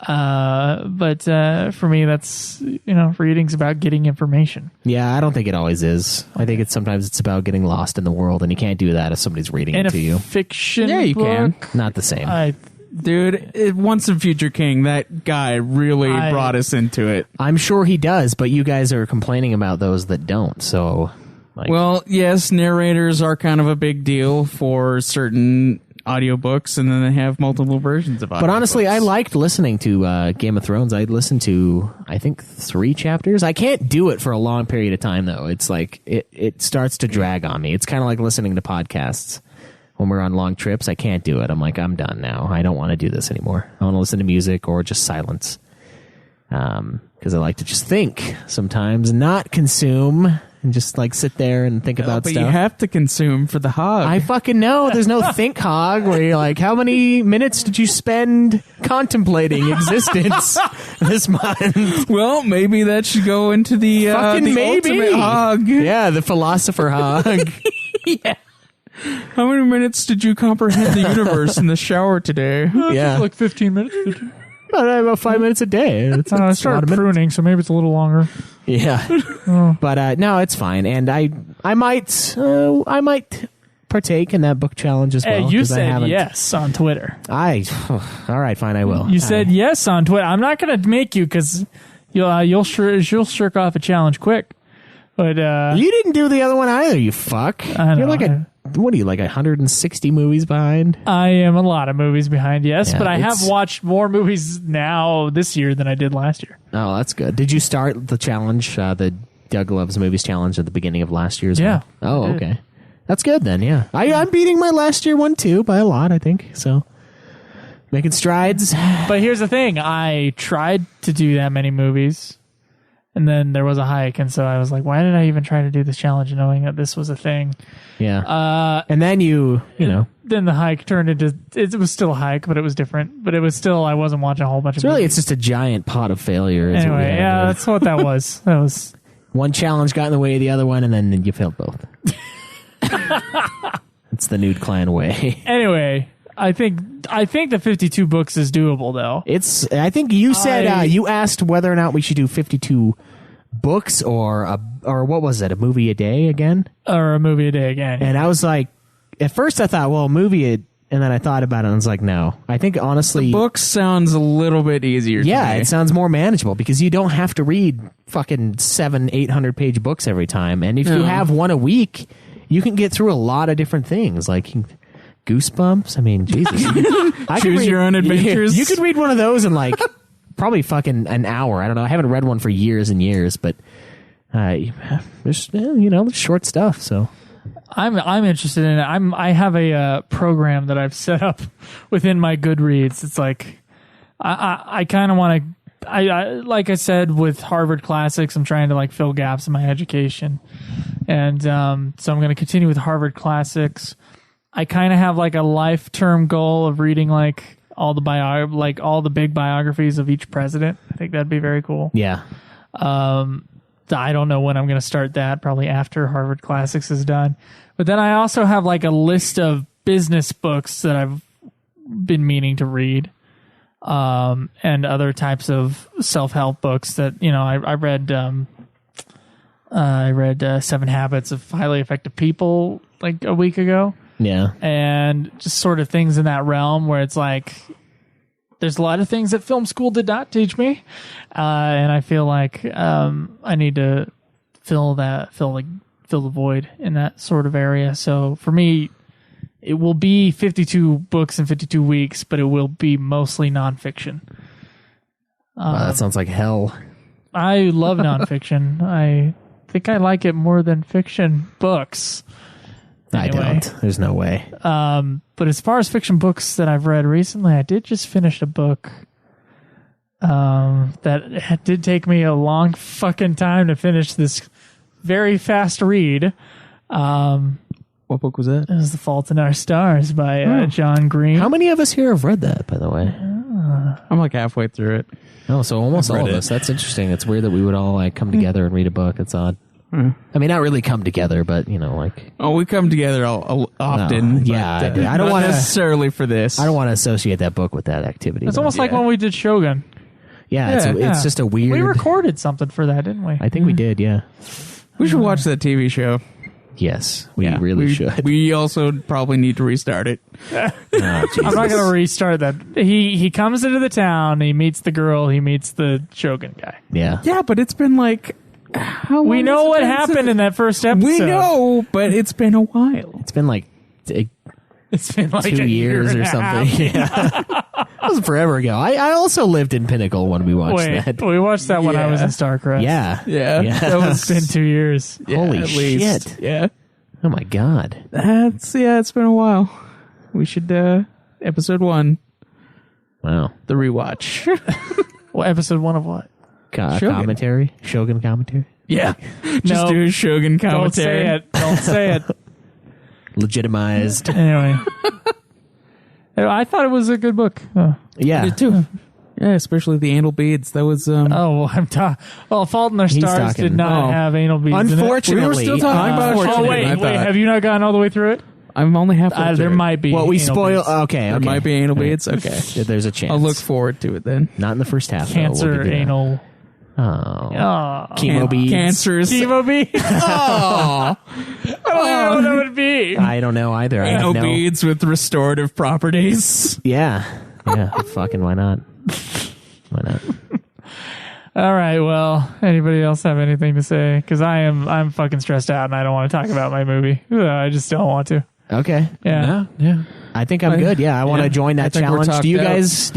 But for me, that's, reading's about getting information. Yeah, I don't think it always is. I think sometimes it's about getting lost in the world, and you can't do that if somebody's reading In it to a you. fiction Yeah, you book, can. Not the same. Dude, Once and Future King, that guy really brought us into it. I'm sure he does, but you guys are complaining about those that don't. So, Well, yes, narrators are kind of a big deal for certain audiobooks, and then they have multiple versions of audiobooks. but honestly, I liked listening to Game of Thrones. I listened to, I think, 3 chapters. I can't do it for a long period of time, though. It's like it starts to drag on me. It's kind of like listening to podcasts. When we're on long trips, I can't do it. I'm like, I'm done now. I don't want to do this anymore. I want to listen to music or just silence. Because I like to just think sometimes, not consume, and just like sit there and think about but stuff. you have to consume for the hog. I fucking know. There's no think hog where you're like, how many minutes did you spend contemplating existence this month? Well, maybe that should go into the Fucking maybe. ultimate hog. Yeah, the philosopher hog. Yeah. How many minutes did you comprehend the universe in the shower today? Yeah. like 15 minutes. Did you? About 5 minutes a day. It's, I it's a lot started of minutes. pruning, so maybe it's a little longer. Yeah. But no, it's fine. And I might partake in that book challenge as well. You 'cause I said haven't- yes on Twitter. All right, fine, I will. You said yes on Twitter. I'm not going to make you, because you'll shirk off a challenge quick. But You didn't do the other one either, you fuck. I know. You're like what are you, like 160 movies behind? I am a lot of movies behind, yes, Yeah, but I have it's- watched more movies now this year than I did last year. Oh, that's good. Did you start the challenge, the Doug Loves Movies challenge at the beginning of last year's Yeah, one? Oh, I did. okay. That's good then, yeah. I'm beating my last year one too by a lot, I think. So making strides. But here's the thing. I tried to do that many movies, and then there was a hike, and so I was like, why did I even try to do this challenge knowing that this was a thing? Yeah. And then you know. Then the hike turned into, it was still a hike, but it was different. But it was still, I wasn't watching a whole bunch of So really, movies. it's just a giant pot of failure. Is what we Anyway, have yeah, there. that's what that was. That was. One challenge got in the way of the other one, and then you failed both. It's the Nude Clan way. Anyway, I think the 52 books is doable, though. I think you said you asked whether or not we should do 52 books or what was it, a movie a day again? Or a movie a day again. And I was like, at first I thought, well, a movie, and then I thought about it and I was like, no. I think honestly, Book sounds a little bit easier to yeah, me. it sounds more manageable because you don't have to read fucking 700-800 page books every time. And if you have one a week, you can get through a lot of different things. Like Goosebumps. I mean, Jesus. I could Choose read- your own adventures. You could read one of those in like probably fucking an hour. I don't know. I haven't read one for years and years, but there's there's short stuff. So I'm interested in it. I have a program that I've set up within my Goodreads. It's like I kind of want to. I like I said with Harvard Classics, I'm trying to like fill gaps in my education, and so I'm going to continue with Harvard Classics. I kind of have like a life-term goal of reading like all the big biographies of each president. I think that'd be very cool. yeah, I don't know when I'm going to start that, probably after Harvard Classics is done. But then I also have like a list of business books that I've been meaning to read, and other types of self-help books that, I read 7 Habits of Highly Effective People like a week ago. yeah. And just sort of things in that realm where it's like, there's a lot of things that film school did not teach me, and I feel like I need to fill the void in that sort of area. So for me, it will be 52 books in 52 weeks, but it will be mostly nonfiction. Wow, that sounds like hell. I love nonfiction. I think I like it more than fiction books. I Anyway. don't. There's no way. But as far as fiction books that I've read recently, I did just finish a book that did take me a long fucking time to finish this very fast read. What book was that? It was The Fault in Our Stars by John Green. How many of us here have read that, by the way? I'm like halfway through it. Oh, so almost all of us. That's interesting. It's weird that we would all like come together and read a book. It's odd. I mean, not really come together, but like. Oh, we come together often. Yeah, but, I don't not wanna- necessarily for this. I don't want to associate that book with that activity. It's though. almost like when we did Shogun. Yeah, it's just a weird. We recorded something for that, didn't we? I think we did. Yeah. We should watch that TV show. Yes, we really should. We also probably need to restart it. Oh, I'm not going to restart that. He comes into the town. He meets the girl. He meets the Shogun guy. Yeah. Yeah, but it's been like how long We know has it what been happened since- in that first episode. We know, but it's been a while. It's been like It's been like 2 a year years and or a half. something. Yeah. That was forever ago. I also lived in Pinnacle when we watched Wait, that. we watched that when I was in StarCraft. Yeah. Yeah. Yeah. It's been 2 years. Holy at least. shit. Yeah. Oh my god. It's been a while. We should episode 1, Wow. the rewatch. Well, episode 1 of what? Shogun. Commentary? Shogun commentary? Yeah. Just No. do a Shogun Don't commentary. say it. Don't say it. Legitimized. Anyway. I thought it was a good book. Oh, Yeah. Did too. Yeah, especially the anal beads. That was well, Fault in Our He's Stars talking- did not Oh. have anal beads in it. Unfortunately. We were still talking about Oh, Shogun, wait, I thought. have you not gotten all the way through it? I'm only halfway through There it. might be. Well, we anal spoil. beads. Okay. There might be anal beads. Okay. There's a chance. I'll look forward to it then. Not in the first half. though. Cancer, We'll give you that. anal. Oh. Oh. Chemo beads. Cancers. Chemo beads? Oh. I don't even know what that would be. I don't know either. I Anal have no. beads with restorative properties. Yeah. Yeah. Fucking why not? Why not? All right. Well, anybody else have anything to say? Because I'm fucking stressed out and I don't want to talk about my movie. I just don't want to. Okay. Yeah. Yeah. I think I'm good. Yeah, I want to join I that think we're challenge. talked Do you out.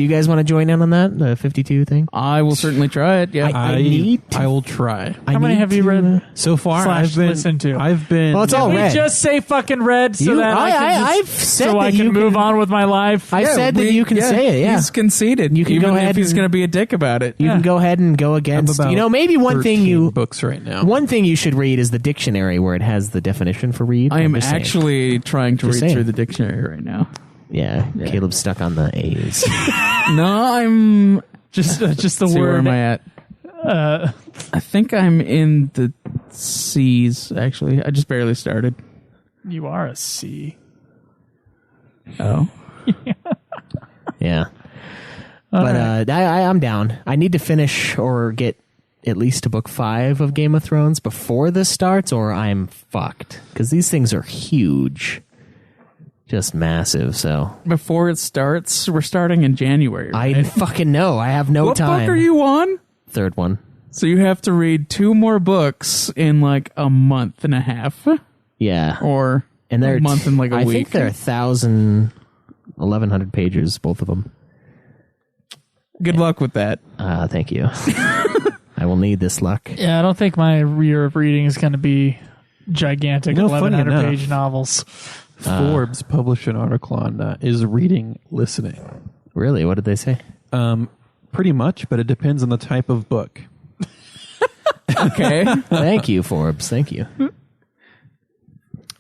guys want to join in on that? The 52 thing? I will certainly try it. Yeah. I need to- I will try. I How many need have you to- read? So far, Slash listen to. I've been. Well, it's all We read. just say fucking read so You- that I've said so that I can you move can- on with my life. I said that you can say it. Yeah, He's conceded. You can even go if ahead he's and- going to be a dick about it. you can go ahead and go I'm against. about Maybe one thing 13 books right now. one thing you should read is the dictionary where it has the definition for read. I am I'm just saying. actually trying to Just read saying. through the dictionary right now. Yeah, Caleb's stuck on the A's. No, I'm. just the See, where word. am I at? I think I'm in the C's. Actually, I just barely started. You are a C. Oh, Yeah, but I'm down. I need to finish or get at least to book 5 of Game of Thrones before this starts, or I'm fucked because these things are huge. Just massive, so before it starts, we're starting in January. I Right? fucking know. I have no what time. book are you on? Third one. So you have to read 2 more books in like a month and a half, Yeah. or And they're A month and like a I week. think they're 1,000, 1,100 pages, both of them. Good luck with that. Thank you. I will need this luck. Yeah, I don't think my year of reading is going to be gigantic You know, funny 1,100-page enough. novels. Forbes published an article on is reading listening. Really? What did they say? Pretty much, but it depends on the type of book. Okay. Thank you, Forbes. Thank you. And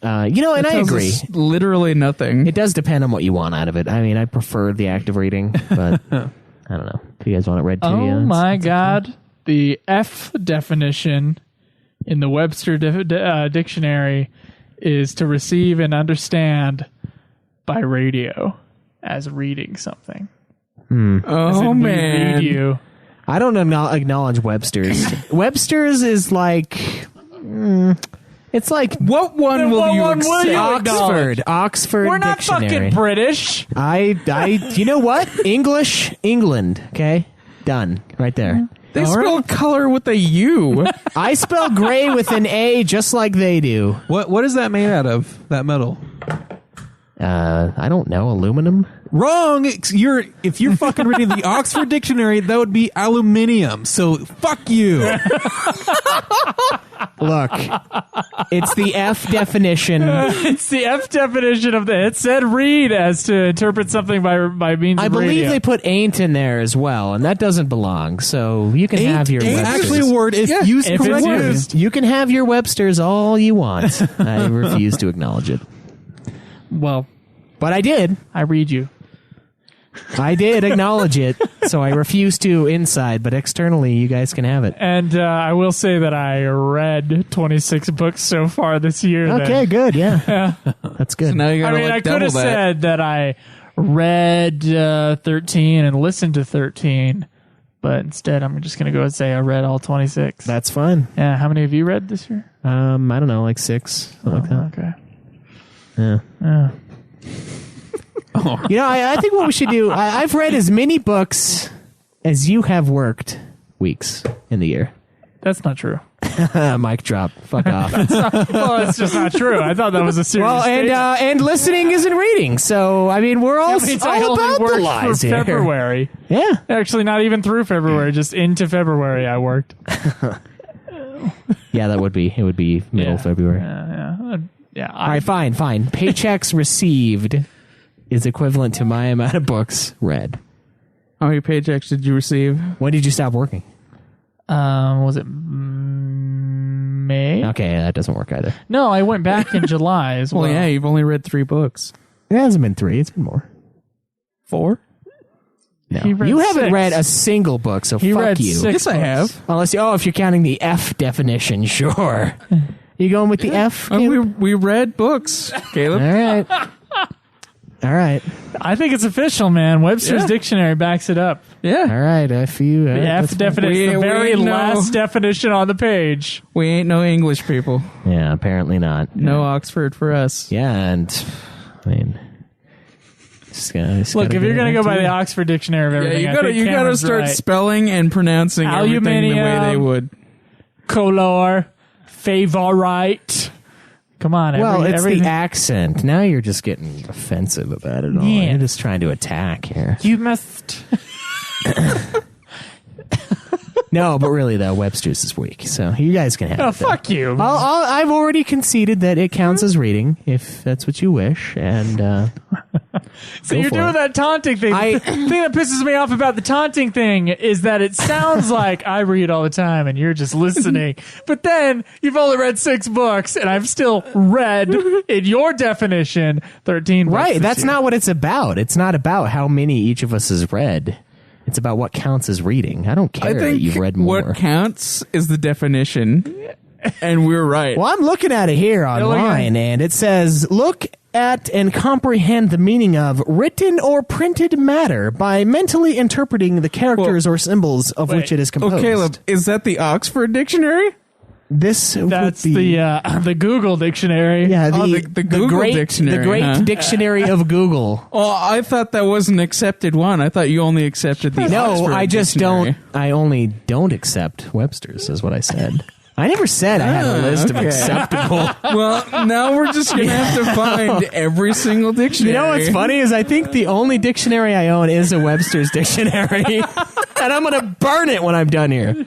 I Tells agree. us literally nothing. It does depend on what you want out of it. I mean, I prefer the active reading, but I don't know. If you guys want it read to you. Oh my God. The F definition in the Webster dictionary is to receive and understand by radio as reading something. As Oh in, we man. read you. I don't acknowledge Webster's. Webster's is like... it's like What one will you one will accept? you acknowledge? Oxford We're not Dictionary. fucking British. You know what? English, England. Okay, done right there. They spell color with a U. I spell gray with an A, just like they do. What is that made out of? That metal? I don't know. Aluminum. Wrong. If you're fucking reading the Oxford Dictionary, that would be aluminium. So fuck you. Look, it's the F definition. It's the F definition of the. It said read as to interpret something by means I of believe radio. they put ain't in there as well, and that doesn't belong. So you can have your Ain't Websters. actually a word if used if it's correctly. used. You can have your Websters all you want. I refuse to acknowledge it. Well, But I did. I read you. I did acknowledge it, so I refuse to inside, but externally you guys can have it. And I will say that I read 26 books so far this year. Okay, good, yeah. That's good. Now you I gotta mean, I like could double have that. said that I read 13 and listened to 13, but instead I'm just going to go and say I read all 26. That's fun. Yeah, how many have you read this year? I don't know, like 6, something like that. Okay. Yeah. I think what we should do, I've read as many books as you have worked weeks in the year. That's not true. Mic drop. Fuck off. Well, it's just not true. I thought that was a serious Well, statement. and listening isn't reading, so, I mean, we're all, That means I all only about the worked lies for here. February. Yeah. Actually, not even through February, just into February I worked. Yeah, it would be middle February. Yeah. All right, fine. Paychecks received is equivalent to my amount of books read. How many paychecks did you receive? When did you stop working? Was it May? Okay, that doesn't work either. No, I went back in July as well. Well, yeah, you've only read 3 books. It hasn't been 3. It's been more. 4? No, He read you haven't 6. read a single book, so He fuck read you. 6 Yes, I books. have. Unless if you're counting the F definition, sure. You going with the F? Caleb? We read books, Caleb. All right. I think it's official, man. Webster's Yeah. Dictionary backs it up. Yeah. All right. F you. The F definition, the We very know. last definition on the page. We ain't no English people. Yeah, apparently not. No Oxford for us. Yeah, and I mean, just Look, if you're going to go by the ox, Oxford Dictionary of Yeah, everything, you I gotta think gotta Cameron's start right. spelling and pronouncing everything the way they Aluminium. would. Color, favorite. Come on, well, it's everything. the accent. Now you're just getting offensive about it all. Yeah. You're just trying to attack here. You must. No, but really, though, Webster's is weak, so you guys can have Oh, it. though. fuck you. I've already conceded that it counts as reading, if that's what you wish, and So go you're for doing it. that taunting thing. The thing that pisses me off about the taunting thing is that it sounds like I read all the time and you're just listening. But then you've only read 6 books and I've still read, in your definition, 13 books. Right, this that's year. not what it's about. It's not about how many each of us has read. It's about what counts as reading. I don't care I that think you've read more. what counts is the definition, and we're right. Well, I'm looking at it here online, and it says, look at and comprehend the meaning of written or printed matter by mentally interpreting the characters or symbols of which it is composed. Oh, Caleb, is that the Oxford Dictionary? This That's would be... the Google Dictionary. Yeah, the Google great, Dictionary, The great huh? dictionary of Google. Oh, I thought that was an accepted one. I thought you only accepted the No, Oxford I just Dictionary. don't. I only don't accept Webster's, is what I said. I never said I had a list of acceptable. Well, now we're just going to have to find every single dictionary. You know what's funny is I think the only dictionary I own is a Webster's dictionary. And I'm going to burn it when I'm done here.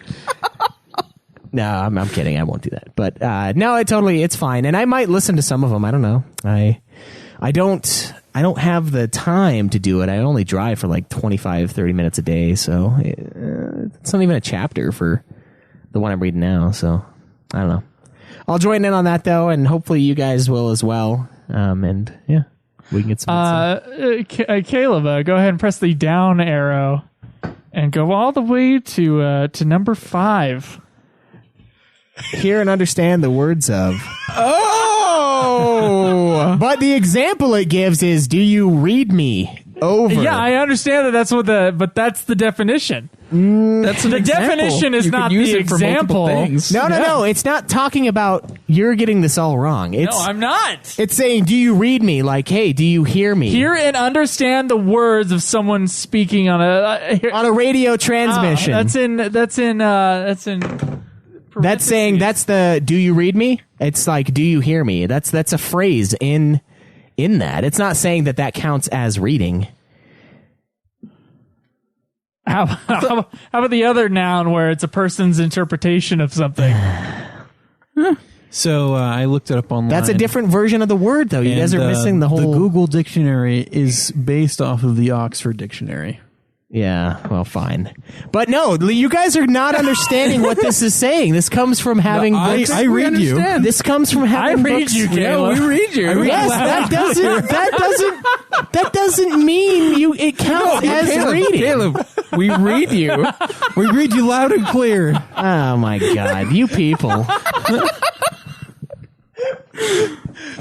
No, I'm kidding. I won't do that. But no, it's fine. And I might listen to some of them. I don't know. I don't have the time to do it. I only drive for like 25, 30 minutes a day. So it's not even a chapter for the one I'm reading now. So I don't know. I'll join in on that though. And hopefully you guys will as well. And yeah, we can get some. Caleb, go ahead and press the down arrow and go all the way to number 5. Hear and understand the words of. Oh! But the example it gives is, do you read me over? Yeah, I understand that. But that's the definition. That's the definition is not the example. No. It's not talking about you're getting this all wrong. No, I'm not. It's saying, do you read me? Like, hey, do you hear me? Hear and understand the words of someone speaking on a radio transmission. That's saying that's the do you read me? It's like, do you hear me? That's a phrase in that. It's not saying that counts as reading. How about the other noun where it's a person's interpretation of something? So I looked it up online. That's a different version of the word, though. You guys are missing the whole. The Google Dictionary is based off of the Oxford Dictionary. Yeah, well, fine. But no, you guys are not understanding what this is saying. This comes from having books. I read you. This comes from having read books. you, Caleb. Yeah, we read you. Yes, that doesn't mean it counts as reading. Caleb, we read you. We read you loud and clear. Oh my God, you people.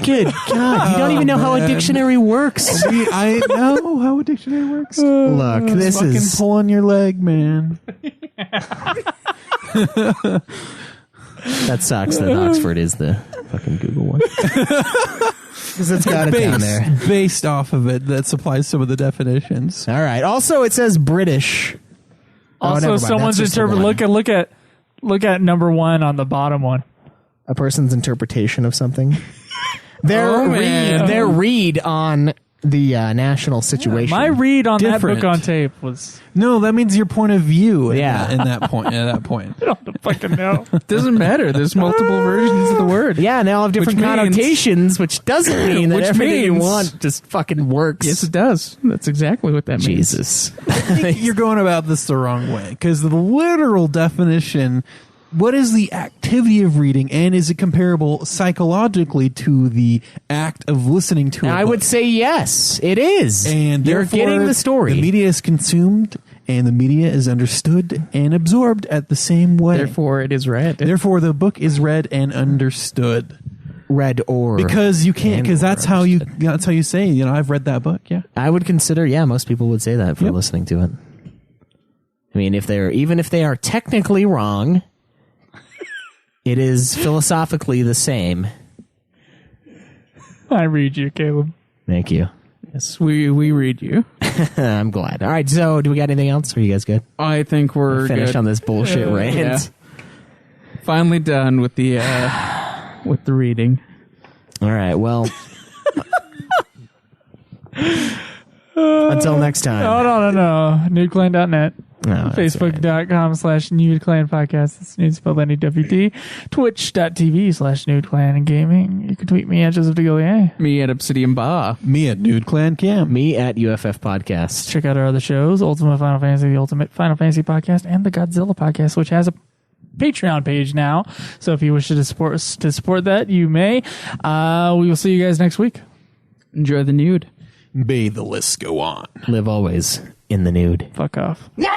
Good God, you don't even know how a dictionary works. I know how a dictionary works. Look, this fucking is pulling your leg, man. that sucks that Oxford is the fucking Google one. Because it's got it down there. Based off of it, that supplies some of the definitions. All right. Also, it says British. Also, someone's interpretation. Look at number 1 on the bottom one. A person's interpretation of something. Their read on the national situation. My read on Different. that book on tape was... No, that means your point of view. Yeah. At that point. I don't fucking know. It doesn't matter. There's multiple versions of the word. Yeah, they all have different connotations, which doesn't mean that everything you want just fucking works. Yes, it does. That's exactly what that means. Jesus. You're going about this the wrong way. Because the literal definition... What is the activity of reading, and is it comparable psychologically to the act of listening to it? I would say yes, it is. And you're getting the story. The media is consumed, and the media is understood and absorbed at the same way. Therefore, it is read. Therefore, the book is read and understood. Read or because you can't. Because that's how you say. You know, I've read that book. Yeah, I would consider. Yeah, most people would say that for listening to it. I mean, if they are technically wrong. It is philosophically the same. I read you, Caleb. Thank you. Yes, we read you. I'm glad. All right, so do we got anything else? Are you guys good? I think we're finished good. On this bullshit rant. Yeah. Finally done with the reading. All right, well. Until next time. No. Nudeclan.net. No, Facebook.com/Nude Clan Podcast. That's Nude spelled NEWD. Twitch.tv/Nude and Gaming. You can tweet me at Joseph DeGillier. Me at Obsidian Bar. Me at Nude Clan Camp. Me at UFF Podcast. Check out our other shows, Ultimate Final Fantasy, the Ultimate Final Fantasy Podcast, and the Godzilla Podcast, which has a Patreon page now. So if you wish to support that, you may. We will see you guys next week. Enjoy the nude. May the list go on. Live always in the nude. Fuck off. No!